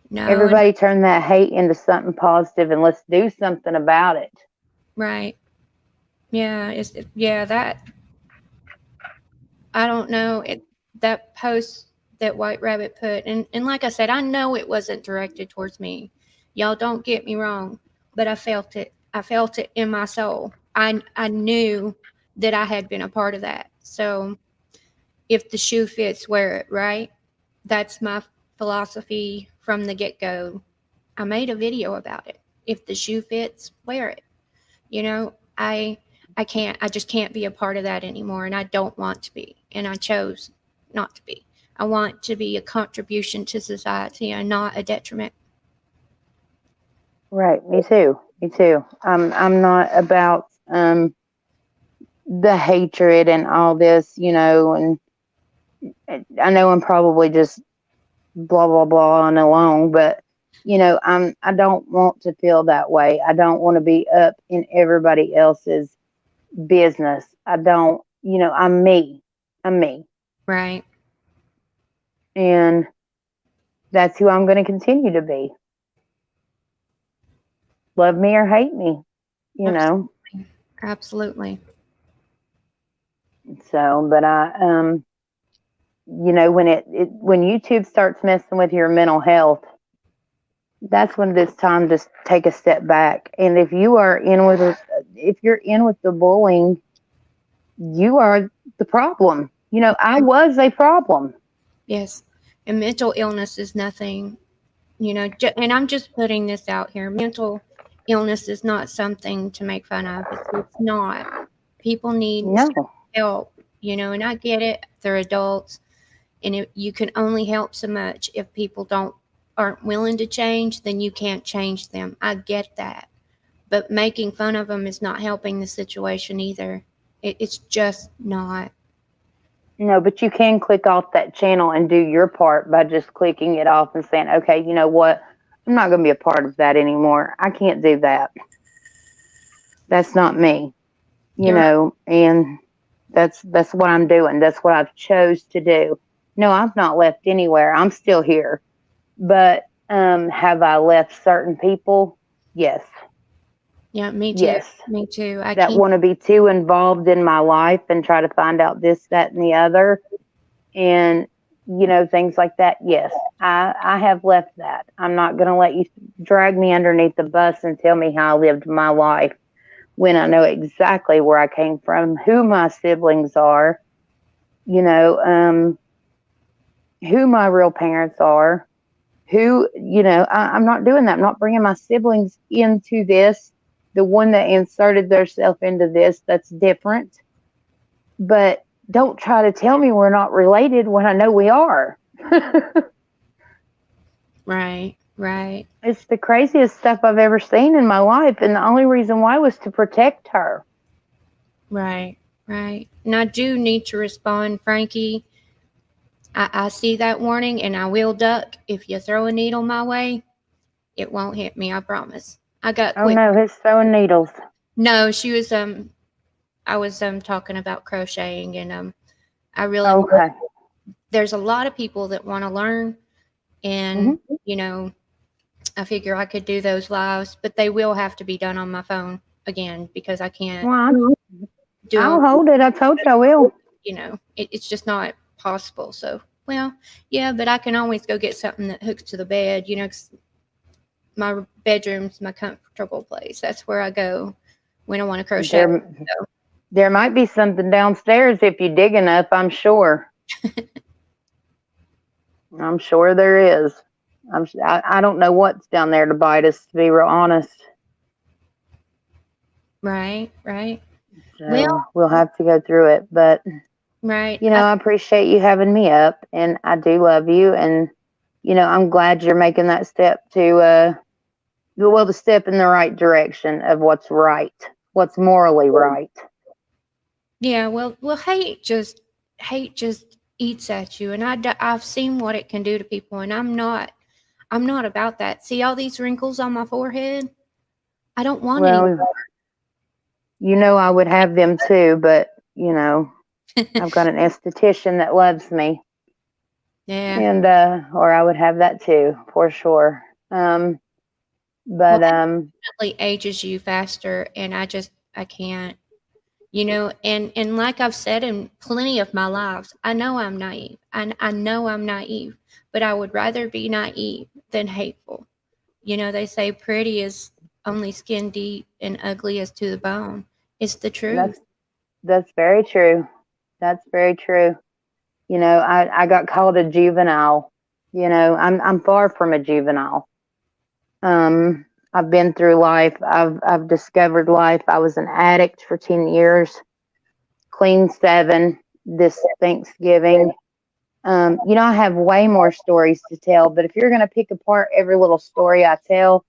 No. Everybody turn that hate into something positive and let's do something about it. Right. Yeah. That. I don't know. That post that White Rabbit put, and like I said, I know it wasn't directed towards me. Y'all don't get me wrong, but I felt it. I felt it in my soul. I knew that I had been a part of that. So if the shoe fits, wear it, right? That's my philosophy from the get-go. I made a video about it. If the shoe fits, wear it. I just can't be a part of that anymore, and I don't want to be, and I chose not to be. I want to be a contribution to society and not a detriment. Right, me too. I'm not about the hatred and all this, and I know I'm probably just blah blah blah and alone, but I don't want to feel that way. I don't want to be up in everybody else's business. I don't, I'm me. Right. And that's who I'm going to continue to be. Love me or hate me, Absolutely. So, but when YouTube starts messing with your mental health, that's when it's time to take a step back. And if you're in with the bullying, you are the problem. I was a problem. Yes. And mental illness is nothing, and I'm just putting this out here. Mental illness is not something to make fun of. It's not. People need help, and I get it. They're adults, and you can only help so much. If people aren't willing to change, then you can't change them. I get that. But making fun of them is not helping the situation either. It's just not. No, but you can click off that channel and do your part by just clicking it off and saying, okay, you know what? I'm not going to be a part of that anymore. I can't do that. That's not me, You're right. and that's what I'm doing. That's what I've chose to do. No, I've not left anywhere. I'm still here. But have I left certain people? Yes. Yeah, me too. Yes. Me too. I That can't. want to be too involved in my life and try to find out this, that, and the other. And, things like that. Yes, I have left that. I'm not going to let you drag me underneath the bus and tell me how I lived my life when I know exactly where I came from, who my siblings are, who my real parents are, I'm not doing that. I'm not bringing my siblings into this. The one that inserted theirself into this, that's different. But don't try to tell me we're not related when I know we are. Right, right, It's the craziest stuff I've ever seen in my life. And the only reason why was to protect her. right, right. And I do need to respond, Frankie. I see that warning and I will duck. If you throw a needle my way, it won't hit me, I promise. I got Oh quick. no, he's throwing needles. No, she was I was talking about crocheting and I really Okay. there's a lot of people that want to learn and you know, I figure I could do those lives, but they will have to be done on my phone again because I can't Well, do I'll them, hold it. I told you I will. it's just not possible. So, well, yeah, but I can always go get something that hooks to the bed, 'cause my bedroom's my comfortable place. That's where I go when I want to crochet. There, So, there might be something downstairs if you dig enough. I'm sure. I'm sure there is. I don't know what's down there to bite us, to be real honest. right, right. Well, So we'll have to go through it. But, right. I appreciate you having me up, and I do love you. And, I'm glad you're making that step to step in the right direction of what's right, what's morally right. Yeah, well, hate just eats at you, and I've seen what it can do to people, and I'm not about that. See all these wrinkles on my forehead? I don't want any. Well, I would have them too, but, I've got an esthetician that loves me. Yeah. And or I would have that too, for sure. Well, But it definitely ages you faster, and I can't. And like I've said in plenty of my lives, I know I'm naive. I know I'm naive, but I would rather be naive than hateful. They say pretty is only skin deep and ugly is to the bone. It's the truth. that's very true. That's very true. I got called a juvenile. I'm far from a juvenile. I've been through life. I've discovered life. I was an addict for 10 years, clean 7 this Thanksgiving. I have way more stories to tell, but if you're going to pick apart every little story I tell,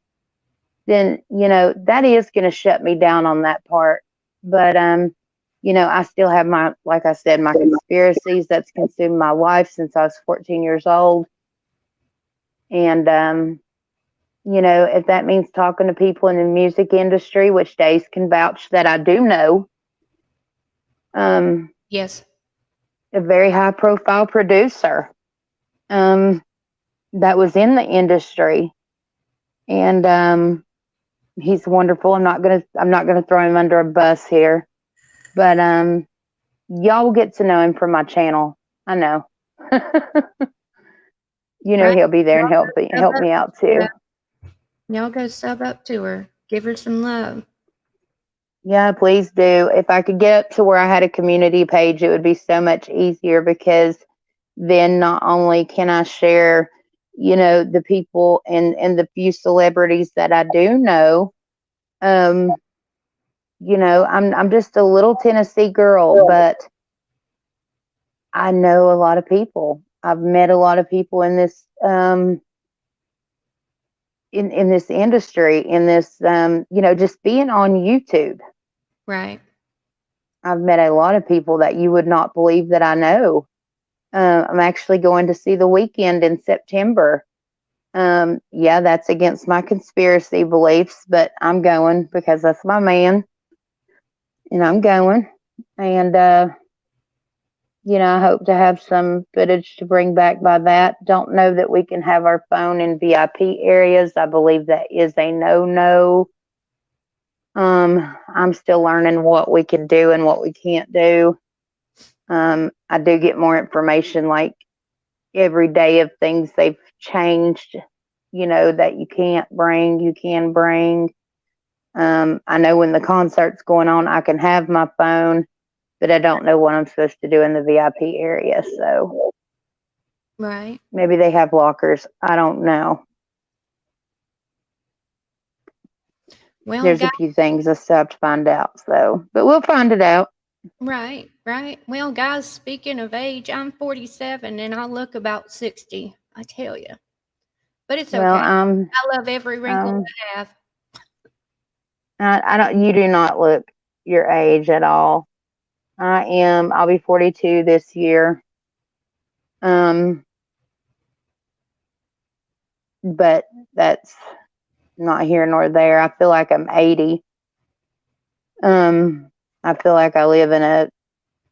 then, that is going to shut me down on that part. But, I still have like I said, my conspiracies that's consumed my life since I was 14 years old. And, if that means talking to people in the music industry, which Days can vouch that I do know, Yes. a very high profile producer, that was in the industry. And, he's wonderful. I'm not gonna throw him under a bus here, but y'all will get to know him from my channel. I know. Right. He'll be there and help Sub up me out to too. her. Y'all go sub up to her. Give her some love. Yeah, please do. If I could get up to where I had a community page, it would be so much easier, because then not only can I share, the people and the few celebrities that I do know. I'm just a little Tennessee girl, but I know a lot of people. I've met a lot of people in this in this industry, in this just being on YouTube. Right. I've met a lot of people that you would not believe that I know. I'm actually going to see The Weeknd in September. Yeah, that's against my conspiracy beliefs, but I'm going because that's my man, and I'm going. And, I hope to have some footage to bring back by that. Don't know that we can have our phone in VIP areas. I believe that is a no-no. I'm still learning what we can do and what we can't do. I do get more information like every day of things they've changed, that you can't bring, you can bring. I know when the concert's going on, I can have my phone, but I don't know what I'm supposed to do in the VIP area. So Right. maybe they have lockers. I don't know. Well, There's a few things I still have to find out. So, but we'll find it out. right. Well, guys, speaking of age, I'm 47 and I look about 60, I tell you. But it's okay. Well, I love every wrinkle I have. I don't. You do not look your age at all. I'll be 42 this year. But that's not here nor there. I feel like I'm 80. I feel like I live in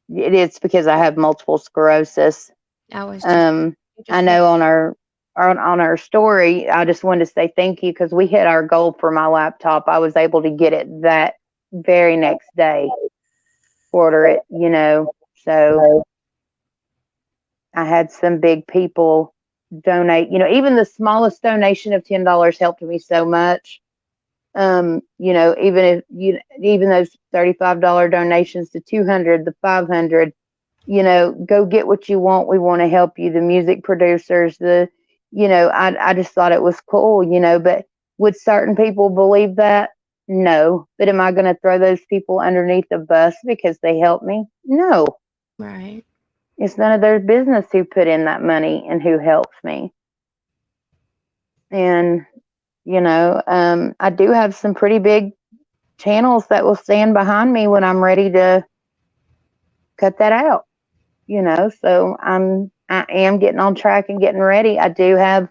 it's because I have multiple sclerosis. I know on our story, I just wanted to say thank you because we hit our goal for my laptop. I was able to get it that very next day, order it, so I had some big people donate, even the smallest donation of $10 helped me so much. Even those $35 donations to 200, the 500, go get what you want. We want to help you. The music producers, I just thought it was cool, but would certain people believe that? No. But am I going to throw those people underneath the bus because they helped me? No. Right. It's none of their business who put in that money and who helps me. And, I do have some pretty big channels that will stand behind me when I'm ready to cut that out, so I am getting on track and getting ready. I do have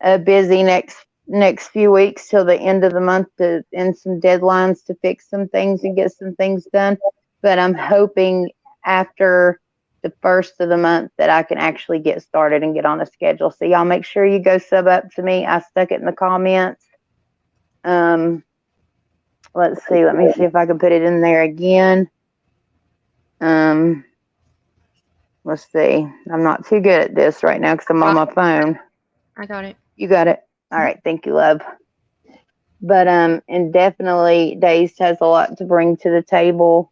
a busy next few weeks till the end of the month and some deadlines to fix some things and get some things done. But I'm hoping after the first of the month that I can actually get started and get on a schedule. So y'all make sure you go sub up to me. I stuck it in the comments. Let's see. Let me see if I can put it in there again. Let's see. I'm not too good at this right now because I'm on my phone. I got it. You got it. All right. Thank you, love. But and definitely Daisy has a lot to bring to the table.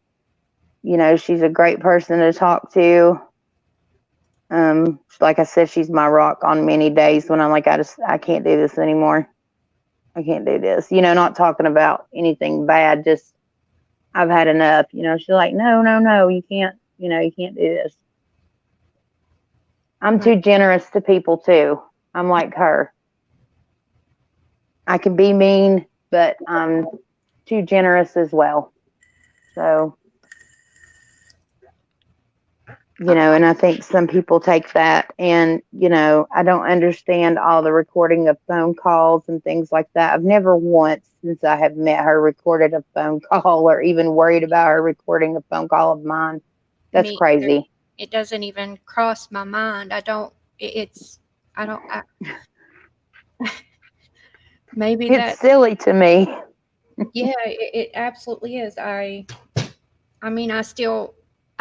She's a great person to talk to. Like I said, she's my rock on many days when I'm like, I can't do this anymore. I can't do this. Not talking about anything bad, just I've had enough. She's like, no, you can't, you can't do this. I'm too generous to people too. I'm like her. I can be mean, but I'm too generous as well. So, and I think some people take that and, I don't understand all the recording of phone calls and things like that. I've never once since I have met her recorded a phone call or even worried about her recording a phone call of mine. That's crazy. It doesn't even cross my mind. Maybe it's silly to me. Yeah, it absolutely is. I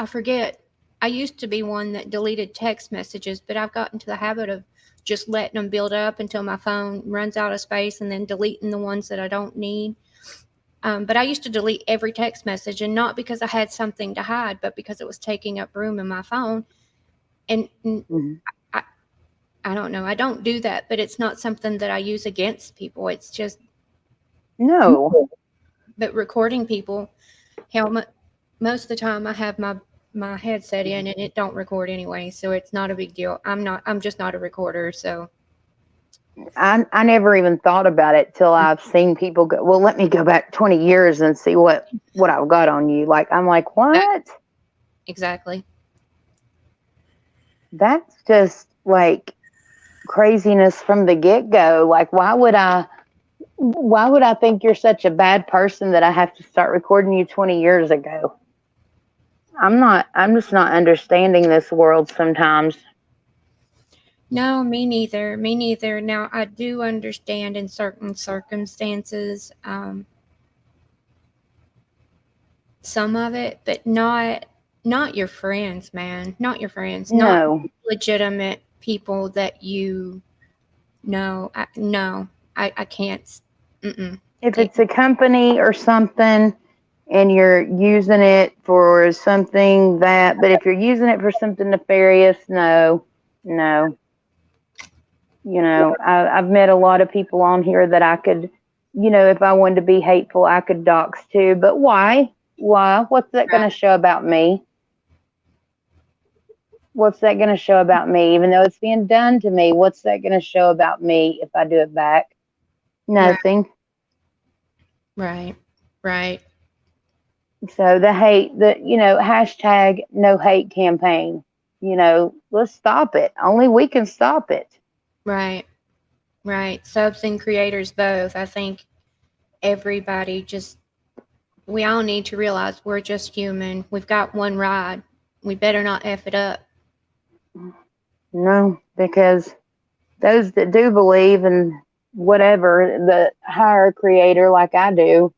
forget. I used to be one that deleted text messages, but I've gotten to the habit of just letting them build up until my phone runs out of space and then deleting the ones that I don't need. But I used to delete every text message, and not because I had something to hide, but because it was taking up room in my phone. And I don't know. I don't do that, but it's not something that I use against people. It's just no. But recording people, most of the time I have my headset in and it don't record anyway, so it's not a big deal. I'm just not a recorder, so I never even thought about it till I've seen people go, well, let me go back 20 years and see what I've got on you. Like, I'm like, what? Exactly. That's just like craziness from the get-go. Like, why would I think you're such a bad person that I have to start recording you 20 years ago? I'm just not understanding this world sometimes. No, me neither. Me neither. Now, I do understand in certain circumstances some of it, but not your friends, man. Not your friends. Not No. legitimate people that you know. No, I can't. Mm-mm. If it's a company or something and you're using it for something but if you're using it for something nefarious, no. You know, I've met a lot of people on here that I could, if I wanted to be hateful, I could dox too. But why? Why? What's that going to show about me? What's that going to show about me? Even though it's being done to me, what's that going to show about me if I do it back? Nothing. Right. So the hate, hashtag no hate campaign, let's stop it. Only we can stop it. Right. Subs and creators both. I think everybody we all need to realize we're just human. We've got one ride. We better not F it up. No, because those that do believe in whatever, the higher creator like I do,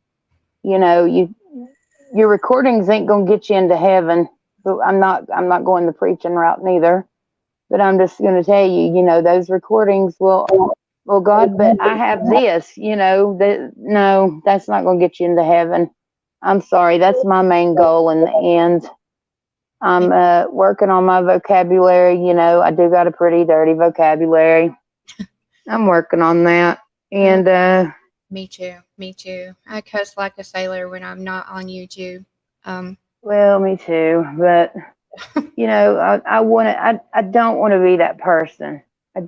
your recordings ain't gonna get you into heaven. But I'm not going the preaching route neither. But I'm just gonna tell you, those recordings will, well, God, but I have this, no, that's not gonna get you into heaven. I'm sorry, that's my main goal in the end. I'm working on my vocabulary. I do got a pretty dirty vocabulary. I'm working on that. And me too. I cuss like a sailor when I'm not on YouTube. Well, me too. But I don't want to be that person. And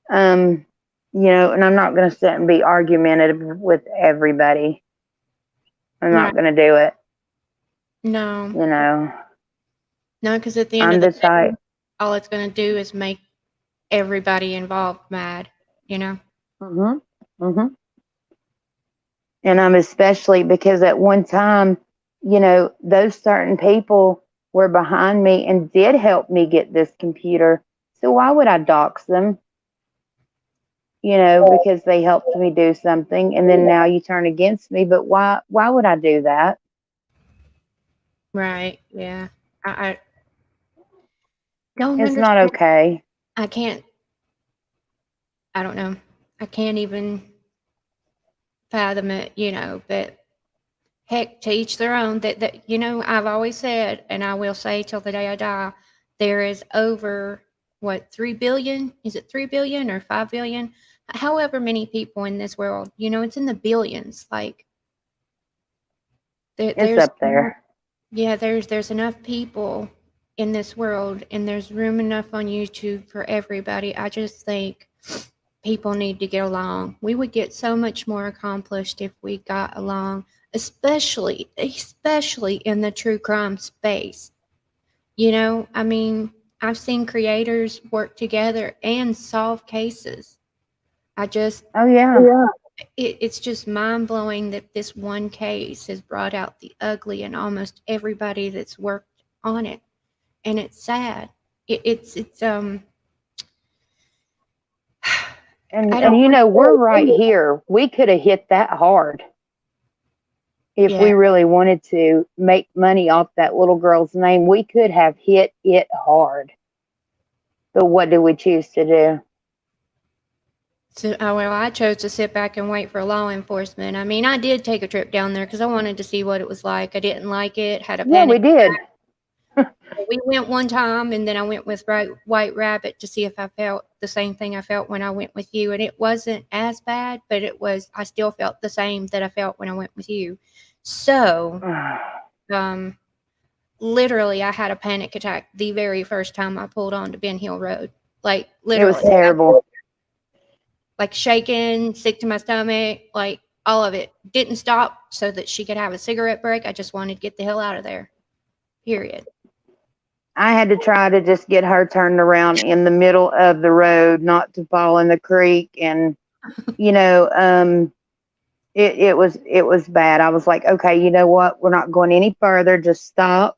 I'm not going to sit and be argumentative with everybody. I'm not going to do it. No. No, because at the end of the day, all it's going to do is make everybody involved mad, And I'm especially because at one time, those certain people were behind me and did help me get this computer. So why would I dox them? Because they helped me do something, and then now you turn against me. But why would I do that? Right. Yeah. I don't It's understand. not okay. I don't know. I can't even fathom it, but heck, to each their own. That I've always said, and I will say till the day I die, there is over 3 billion? Is it 3 billion or 5 billion? However many people in this world, it's in the billions. Like It's up there. Yeah, there's enough people in this world, and there's room enough on YouTube for everybody. I just think people need to get along. We would get so much more accomplished if we got along, especially in the true crime space. I've seen creators work together and solve cases. Oh yeah. It's just mind-blowing that this one case has brought out the ugly in almost everybody that's worked on it, and it's sad. It's and we're right here. We could have hit that hard if we really wanted to make money off that little girl's name. We could have hit it hard. But what do we choose to do? So, I chose to sit back and wait for law enforcement. I mean, I did take a trip down there because I wanted to see what it was like. I didn't like it. Had a panic. Yeah, we did. We went one time, and then I went with White Rabbit to see if I felt the same thing I felt when I went with you. And it wasn't as bad, but I still felt the same that I felt when I went with you. So, literally, I had a panic attack the very first time I pulled onto Ben Hill Road. like It was literally, terrible. like shaking, sick to my stomach, like all of it. Didn't stop so that she could have a cigarette break. I just wanted to get the hell out of there. Period. I had to try to just get her turned around in the middle of the road, not to fall in the creek. And, you know, it was bad. I was like, okay, you know what? We're not going any further. Just stop.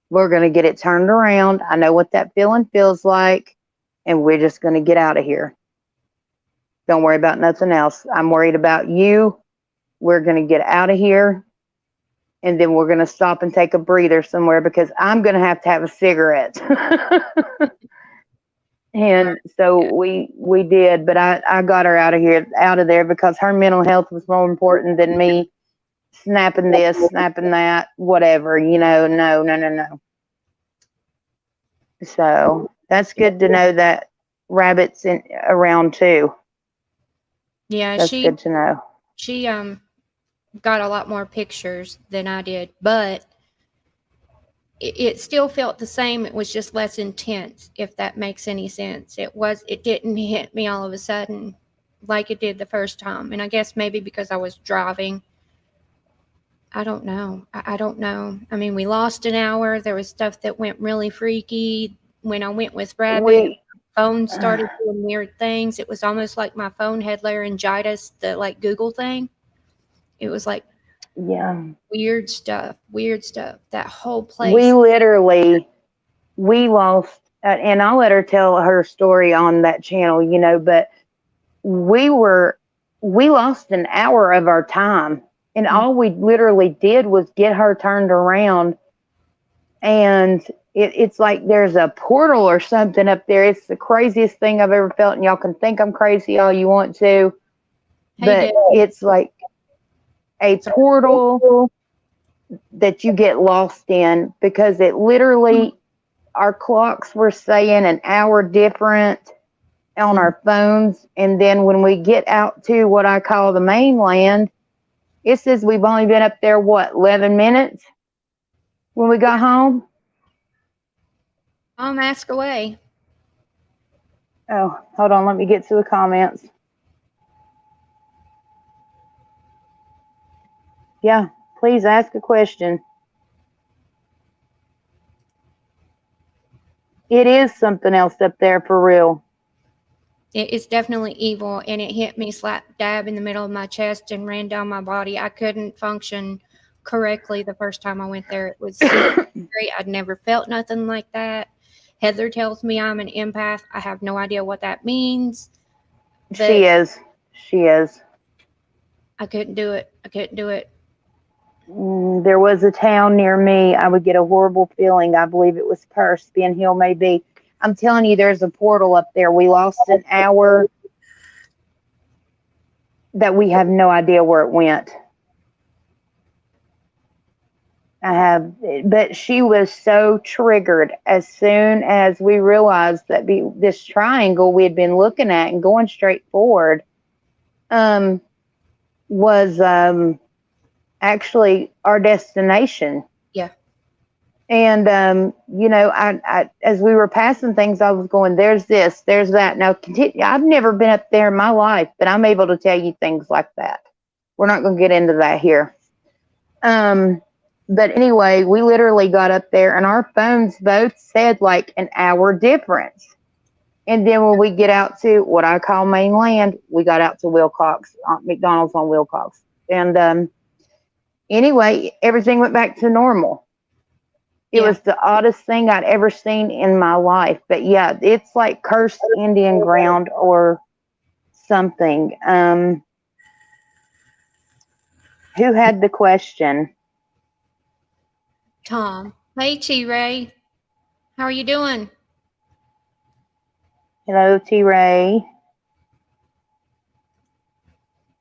We're going to get it turned around. I know what that feeling feels like. And we're just going to get out of here. Don't worry about nothing else. I'm worried about you. We're going to get out of here. And then we're going to stop and take a breather somewhere because I'm going to have a cigarette. And so we did, but I got her out of there because her mental health was more important than me snapping this, snapping that, whatever, you know. No. So that's good to know that Rabbit's around too. Yeah, That's good to know. she got a lot more pictures than I did, but it still felt the same. It was just less intense, if that makes any sense. It didn't hit me all of a sudden like it did the first time. And I guess maybe because I was driving. I don't know. I don't know. I mean, we lost an hour. There was stuff that went really freaky. When I went with Rabbit, phone started doing weird things. It was almost like my phone had laryngitis, the like Google thing. It was like weird stuff. That whole place. We lost, and I'll let her tell her story on that channel, you know, but we lost an hour of our time, and all we literally did was get her turned around. And it's like there's a portal or something up there. It's the craziest thing I've ever felt, and y'all can think I'm crazy all you want to, but it's like a portal that you get lost in, because it literally, our clocks were saying an hour different on our phones. And then when we get out to what I call the mainland, it says we've only been up there, 11 minutes when we got home? Ask away. Oh, hold on. Let me get to the comments. Yeah, please ask a question. It is something else up there for real. It's definitely evil, and it hit me slap dab in the middle of my chest and ran down my body. I couldn't function correctly the first time I went there. It was super scary. I'd never felt nothing like that. Heather tells me I'm an empath. I have no idea what that means. She is. I couldn't do it. There was a town near me. I would get a horrible feeling. I believe it was Perth, Ben Hill, maybe. I'm telling you, there's a portal up there. We lost an hour that we have no idea where it went. But she was so triggered as soon as we realized that this triangle we had been looking at and going straight forward was actually our destination. Yeah. And you know, I as we were passing things, I was going, there's this, there's that. Now, I've never been up there in my life, but I'm able to tell you things like that. We're not going to get into that here. But anyway, we literally got up there, and our phones both said like an hour difference. And then when we get out to what I call mainland, we got out to Wilcox, McDonald's on Wilcox. And anyway, everything went back to normal. It was the oddest thing I'd ever seen in my life. But yeah, it's like cursed Indian ground or something. Who had the question? Tom. Hey, T-Ray. How are you doing? Hello, T-Ray.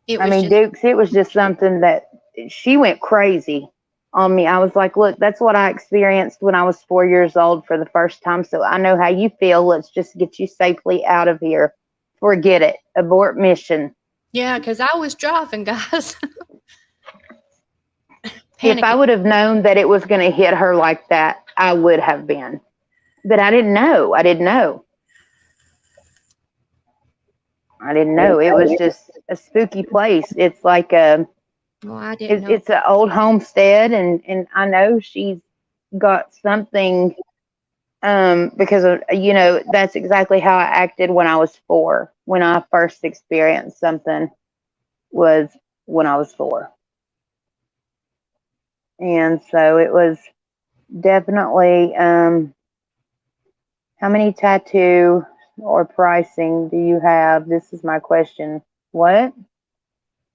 Dukes, it was just something that she went crazy on me. I was like, look, that's what I experienced when I was 4 years old for the first time. So I know how you feel. Let's just get you safely out of here. Forget it. Abort mission. Yeah, because I was driving, guys. If I would have known that it was going to hit her like that, I would have been. But I didn't know. I didn't know. It was just a spooky place. It's like a, Well, I didn't know. it's an old homestead, and I know she's got something, because of, that's exactly how I acted when I was 4. When I first experienced something was when I was 4. And so it was definitely, how many tattoo or pricing do you have? This is my question. What?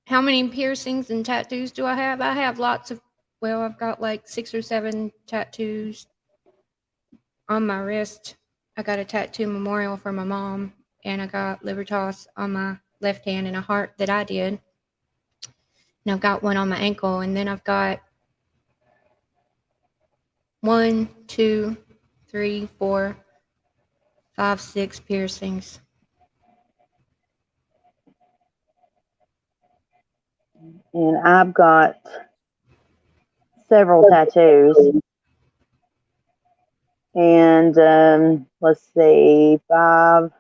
How many piercings and tattoos do I have? I have lots of, well, I've got like 6 or 7 tattoos on my wrist. I got a tattoo memorial for my mom, and I got Libertas on my left hand and a heart that I did. And I've got one on my ankle, and then I've got 1, 2, 3, 4, 5, 6 piercings. And I've got several tattoos. And let's see, 5,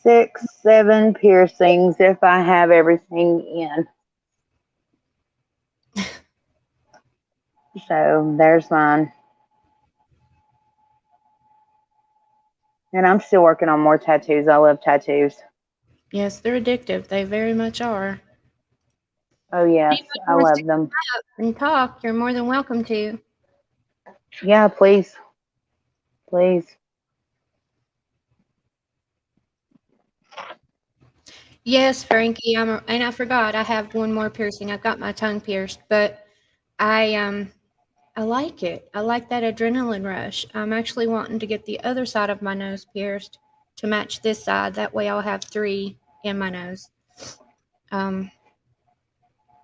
6, 7 piercings if I have everything in. So there's mine. And I'm still working on more tattoos. I love tattoos. Yes, they're addictive. They very much are. Oh, yes, Anybody I wants love to them. come up and talk, you're more than welcome to. Yeah, please. Please. Yes, Frankie. And I forgot I have one more piercing. I've got my tongue pierced, but I like it. I like that adrenaline rush. I'm actually wanting to get the other side of my nose pierced to match this side. That way I'll have 3 in my nose.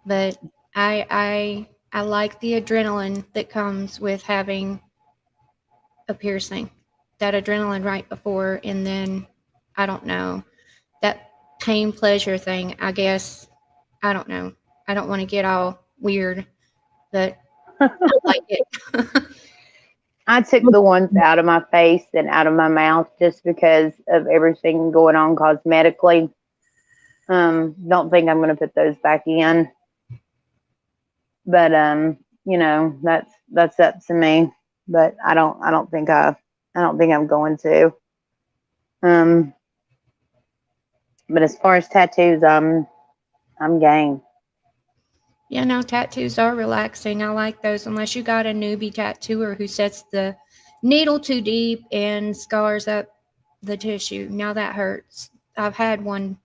But I like the adrenaline that comes with having a piercing. That adrenaline right before, and then I don't know, that pain pleasure thing. I guess I don't know. I don't want to get all weird, but I like it. I took the ones out of my face and out of my mouth just because of everything going on cosmetically. Don't think I'm going to put those back in, but that's up to me. But I don't think I'm going to. But as far as tattoos, I'm game. Yeah, no, tattoos are relaxing. I like those, unless you got a newbie tattooer who sets the needle too deep and scars up the tissue. Now that hurts. I've had one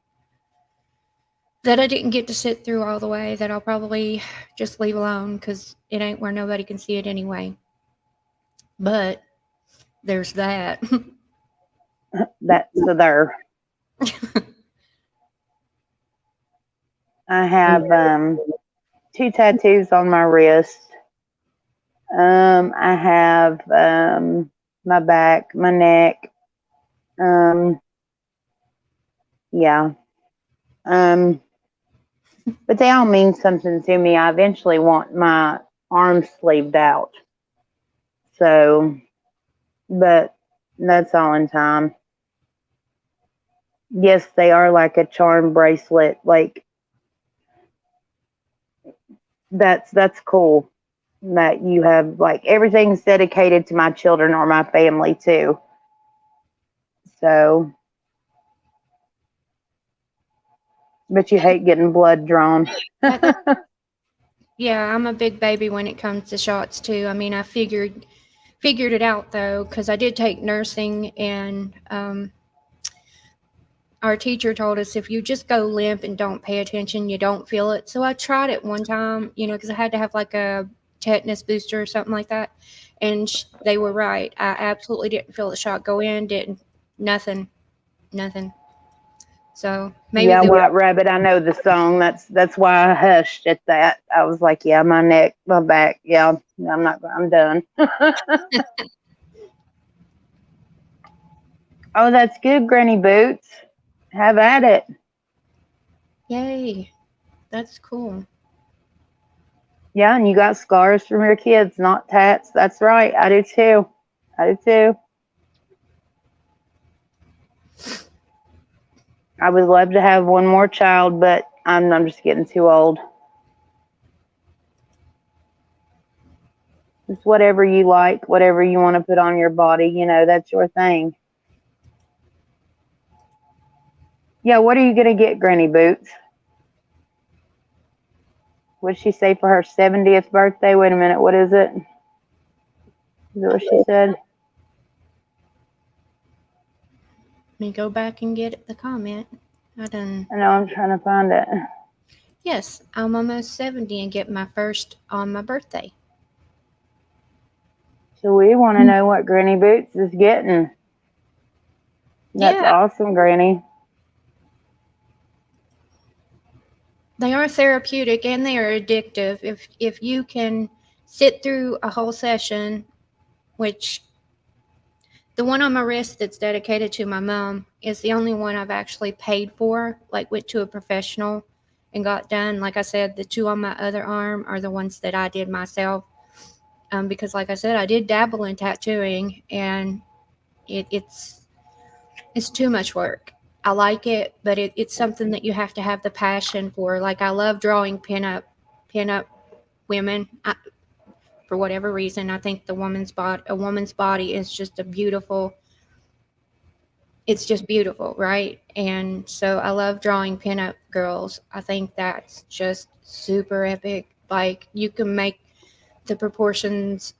that I didn't get to sit through all the way that I'll probably just leave alone because it ain't where nobody can see it anyway. But there's that. That's the there. I have 2 tattoos on my wrist. I have my back, my neck. Yeah. But they all mean something to me. I eventually want my arms sleeved out. So, but that's all in time. Yes, they are like a charm bracelet. Like that's cool that you have, like, everything's dedicated to my children or my family too. So, but you hate getting blood drawn. Yeah, I'm a big baby when it comes to shots too. I mean, I figured it out though, because I did take nursing, and our teacher told us if you just go limp and don't pay attention, you don't feel it. So I tried it one time, because I had to have like a tetanus booster or something like that, and they were right. I absolutely didn't feel the shot go in. Didn't nothing. So maybe Yeah, White Rabbit. I know the song. That's why I hushed at that. I was like, yeah, my neck, my back. Yeah, I'm done. Oh, that's good, Granny Boots. Have at it. Yay, that's cool. Yeah, and you got scars from your kids, not tats. That's right. I do too. I would love to have one more child, but I'm just getting too old. It's whatever you like, whatever you want to put on your body, you know, that's your thing. Yeah, what are you going to get, Granny Boots? What did she say for her 70th birthday? Wait a minute, what is it? Is that what she said? Let me go back and get the comment. I know, I'm trying to find it. Yes, I'm almost 70 and get my first on my birthday. So we want to know what Granny Boots is getting. That's awesome, Granny. They are therapeutic and they are addictive. If you can sit through a whole session, which the one on my wrist that's dedicated to my mom is the only one I've actually paid for, like went to a professional and got done. Like I said, the two on my other arm are the ones that I did myself. Because like I said, I did dabble in tattooing and it's too much work. I like it, but it's something that you have to have the passion for. Like I love drawing pin-up women. For whatever reason, I think a woman's body is just it's just beautiful, right? And so I love drawing pin-up girls. I think that's just super epic. Like you can make the proportions,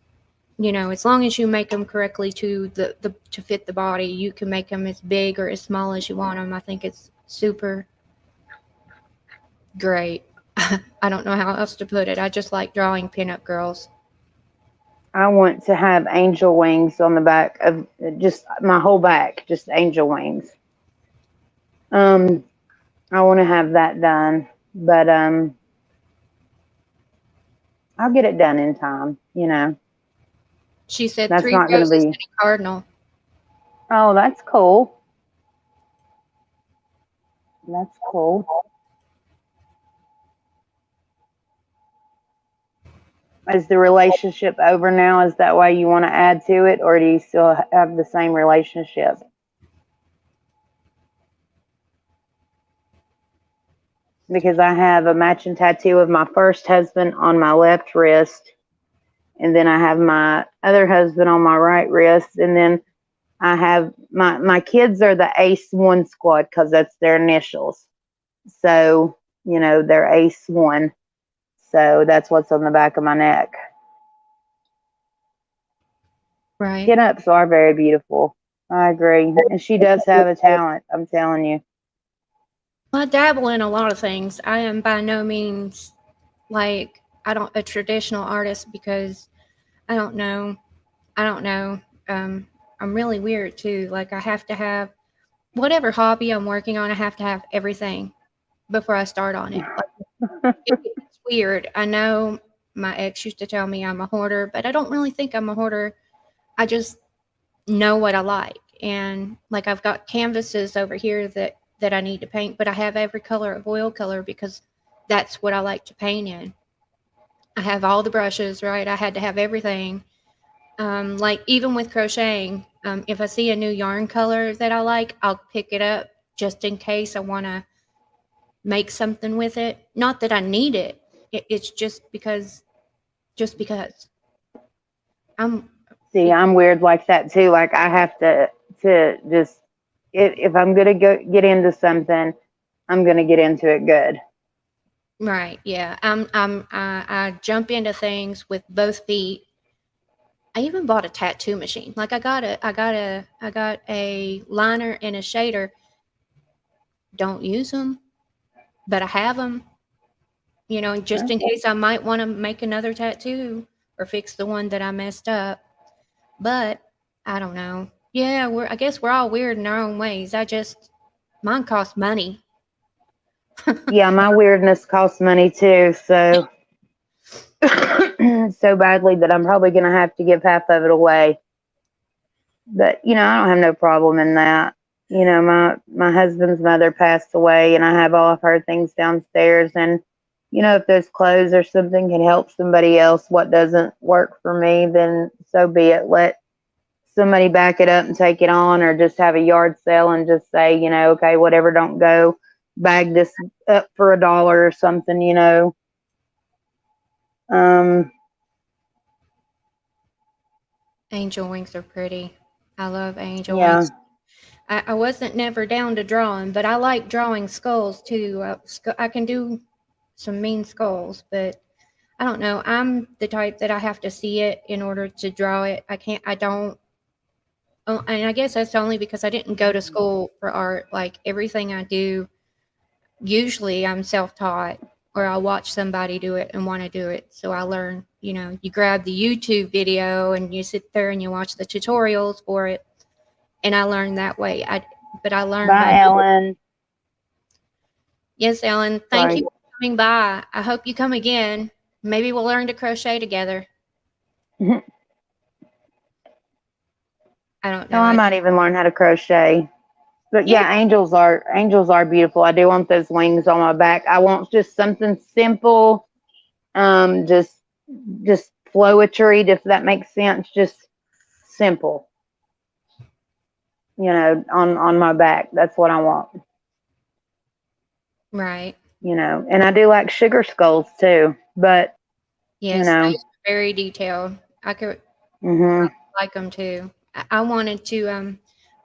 you know, as long as you make them correctly to to fit the body, you can make them as big or as small as you want them. I think it's super great. I don't know how else to put it. I just like drawing pin-up girls. I want to have angel wings on the back of just my whole back, just angel wings. I want to have that done, but I'll get it done in time, you know. She said that's 3 not going to roses be and a cardinal. Oh, that's cool. That's cool. Is the relationship over now? Is that why you want to add to it, or do you still have the same relationship? Because I have a matching tattoo of my first husband on my left wrist, and then I have my other husband on my right wrist, and then I have my kids are the Ace One Squad because that's their initials. So, you know, they're Ace One. So that's what's on the back of my neck. Right. Pin-ups are very beautiful. I agree. And she does have a talent, I'm telling you. I dabble in a lot of things. I am by no means like a traditional artist because I don't know. I'm really weird too. Like I have to have whatever hobby I'm working on, I have to have everything before I start on it. Like, it's weird. I know my ex used to tell me I'm a hoarder, but I don't really think I'm a hoarder. I just know what I like. And like I've got canvases over here that I need to paint, but I have every color of oil color because that's what I like to paint in. I have all the brushes, right? I had to have everything. Like even with crocheting, if I see a new yarn color that I like, I'll pick it up just in case I want to make something with it. Not that I need it. It's just because. I'm weird like that too. Like I have to just if I'm gonna get into something, I'm gonna get into it good. right. Yeah. I jump into things with both feet. I even bought a tattoo machine. Like I got a liner and a shader. Don't use them, but I have them. You know, just in case I might want to make another tattoo or fix the one that I messed up. But I don't know. Yeah, I guess we're all weird in our own ways. Mine costs money. Yeah, my weirdness costs money too, so so badly that I'm probably gonna have to give half of it away. But you know, I don't have no problem in that. You know, my husband's mother passed away, and I have all of her things downstairs. And you know, if those clothes or something can help somebody else, what doesn't work for me, then so be it. Let somebody back it up and take it on, or just have a yard sale and just say, you know, okay, whatever don't go, bag this up for $1 or something, you know. Angel wings are pretty. I love angel Yeah. wings. I wasn't never down to drawing, but I like drawing skulls too. I can do some mean skulls, but I don't know. I'm the type that I have to see it in order to draw it. I don't. And I guess that's only because I didn't go to school for art. Like everything I do, usually I'm self-taught or I'll watch somebody do it and want to do it. So I learn, you know, you grab the YouTube video and you sit there and you watch the tutorials for it. And I learned that way. But I learned Bye, Ellen. Yes, Ellen. Thank Sorry. you for coming by. I hope you come again. Maybe we'll learn to crochet together. I don't know. No, I might even learn how to crochet. But yeah, angels are beautiful. I do want those wings on my back. I want just something simple, just flowetry, if that makes sense. Just simple, you know, on my back. That's what I want. Right. You know, and I do like sugar skulls too. But yes, you know, those are very detailed. I could like them too. I wanted to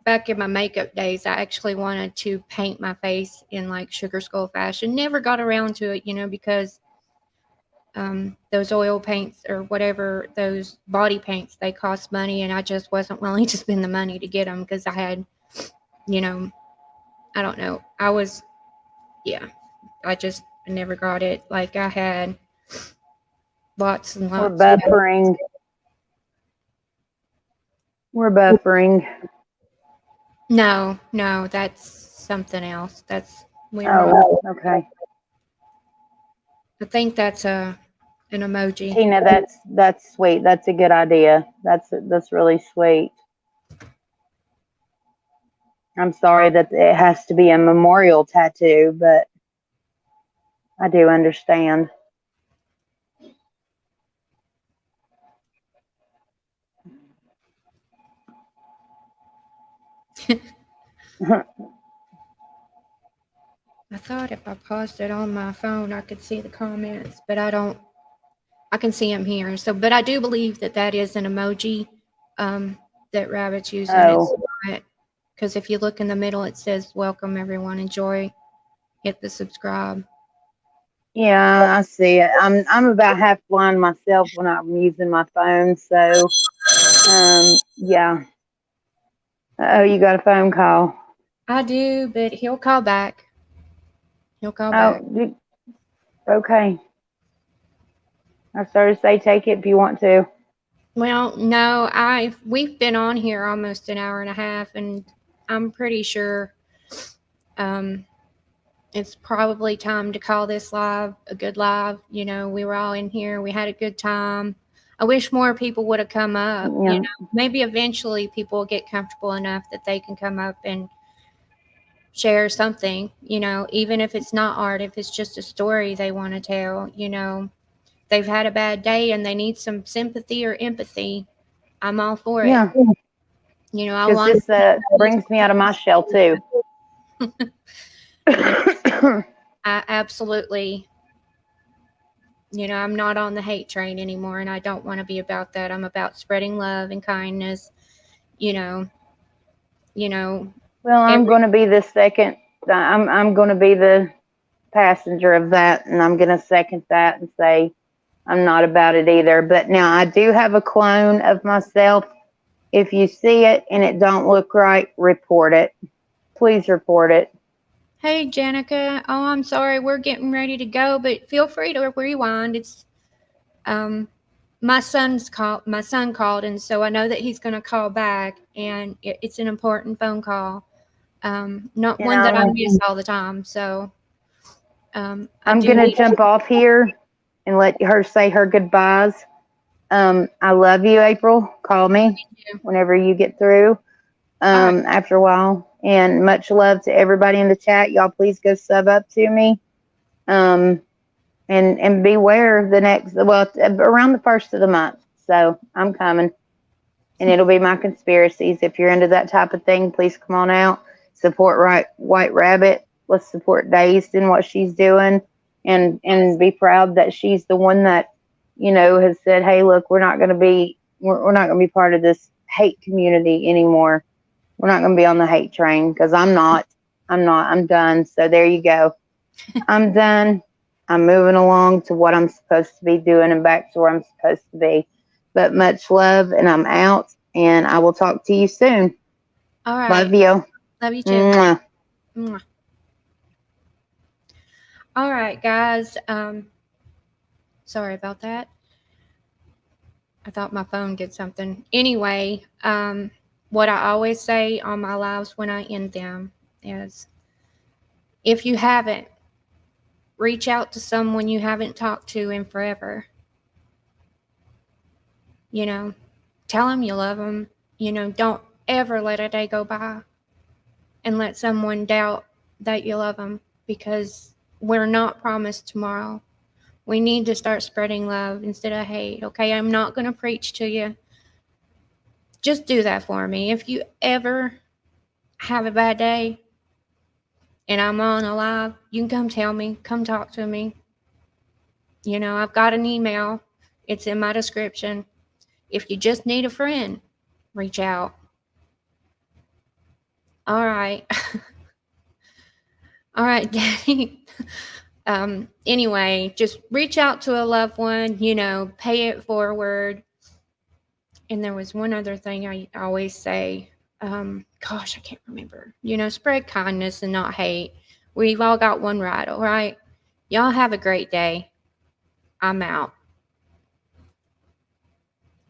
back in my makeup days, I actually wanted to paint my face in like sugar skull fashion. Never got around to it, you know, because those oil paints or whatever, those body paints, they cost money, and I just wasn't willing to spend the money to get them because I had, you know, I don't know. I just never got it. Like I had lots and lots. We're buffering. We're buffering. No, that's something else. Okay. I think that's an emoji. Tina, that's sweet. That's a good idea. That's really sweet. I'm sorry that it has to be a memorial tattoo, but I do understand. I thought if I paused it on my phone, I could see the comments, but I don't. I can see them here. So, but I do believe that is an emoji that Rabbit's using. Oh. Because if you look in the middle, it says "Welcome everyone, enjoy." Hit the subscribe. Yeah, I see it. I'm about half blind myself when I'm using my phone, so yeah. Oh, you got a phone call. I do, but he'll call back. Back. Okay. I started to say take it if you want to. Well, no, we've been on here almost an hour and a half, and I'm pretty sure it's probably time to call this live a good live. You know, we were all in here. We had a good time. I wish more people would have come up. Yeah. You know, maybe eventually people will get comfortable enough that they can come up and share something, you know, even if it's not art, if it's just a story they want to tell, you know, they've had a bad day and they need some sympathy or empathy. I'm all for it. Yeah. You know, I want this brings me out of my shell too. I absolutely, you know, I'm not on the hate train anymore, and I don't want to be about that. I'm about spreading love and kindness, you know. Well, I'm going to be the second. I'm going to be the passenger of that, and I'm going to second that and say I'm not about it either. But now I do have a clone of myself. If you see it and it don't look right, report it. Please report it. Hey, Janica. Oh, I'm sorry. We're getting ready to go, but feel free to rewind. It's my son called, and so I know that he's going to call back, and it's an important phone call. Not one that I miss all the time. So I'm going to jump off here and let her say her goodbyes. I love you, April. Call me whenever you get through after a while. And much love to everybody in the chat. Y'all please go sub up to me. And beware the next, around the 1st of the month. So I'm coming. and it'll be my conspiracies. If you're into that type of thing, please come on out. Support White Rabbit. Let's support Dazed in what she's doing, and be proud that she's the one that, has said, hey, look, we're not going to be part of this hate community anymore. We're not going to be on the hate train, because I'm not. I'm done. So there you go. I'm done. I'm moving along to what I'm supposed to be doing and back to where I'm supposed to be. But much love, and I'm out, and I will talk to you soon. All right. Love you. Love you too. Mwah. Mwah. All right, guys. Sorry about that. I thought my phone did something. Anyway, what I always say on my lives when I end them is, if you haven't, reach out to someone you haven't talked to in forever. Tell them you love them. Don't ever let a day go by and let someone doubt that you love them, because we're not promised tomorrow. We need to start spreading love instead of hate, okay? I'm not going to preach to you. Just do that for me. If you ever have a bad day and I'm on a live, you can come tell me. Come talk to me. I've got an email. It's in my description. If you just need a friend, reach out. All right. All right, Daddy. Anyway, just reach out to a loved one, pay it forward. And there was one other thing I always say. Gosh, I can't remember. Spread kindness and not hate. We've all got one right, all right? Y'all have a great day. I'm out.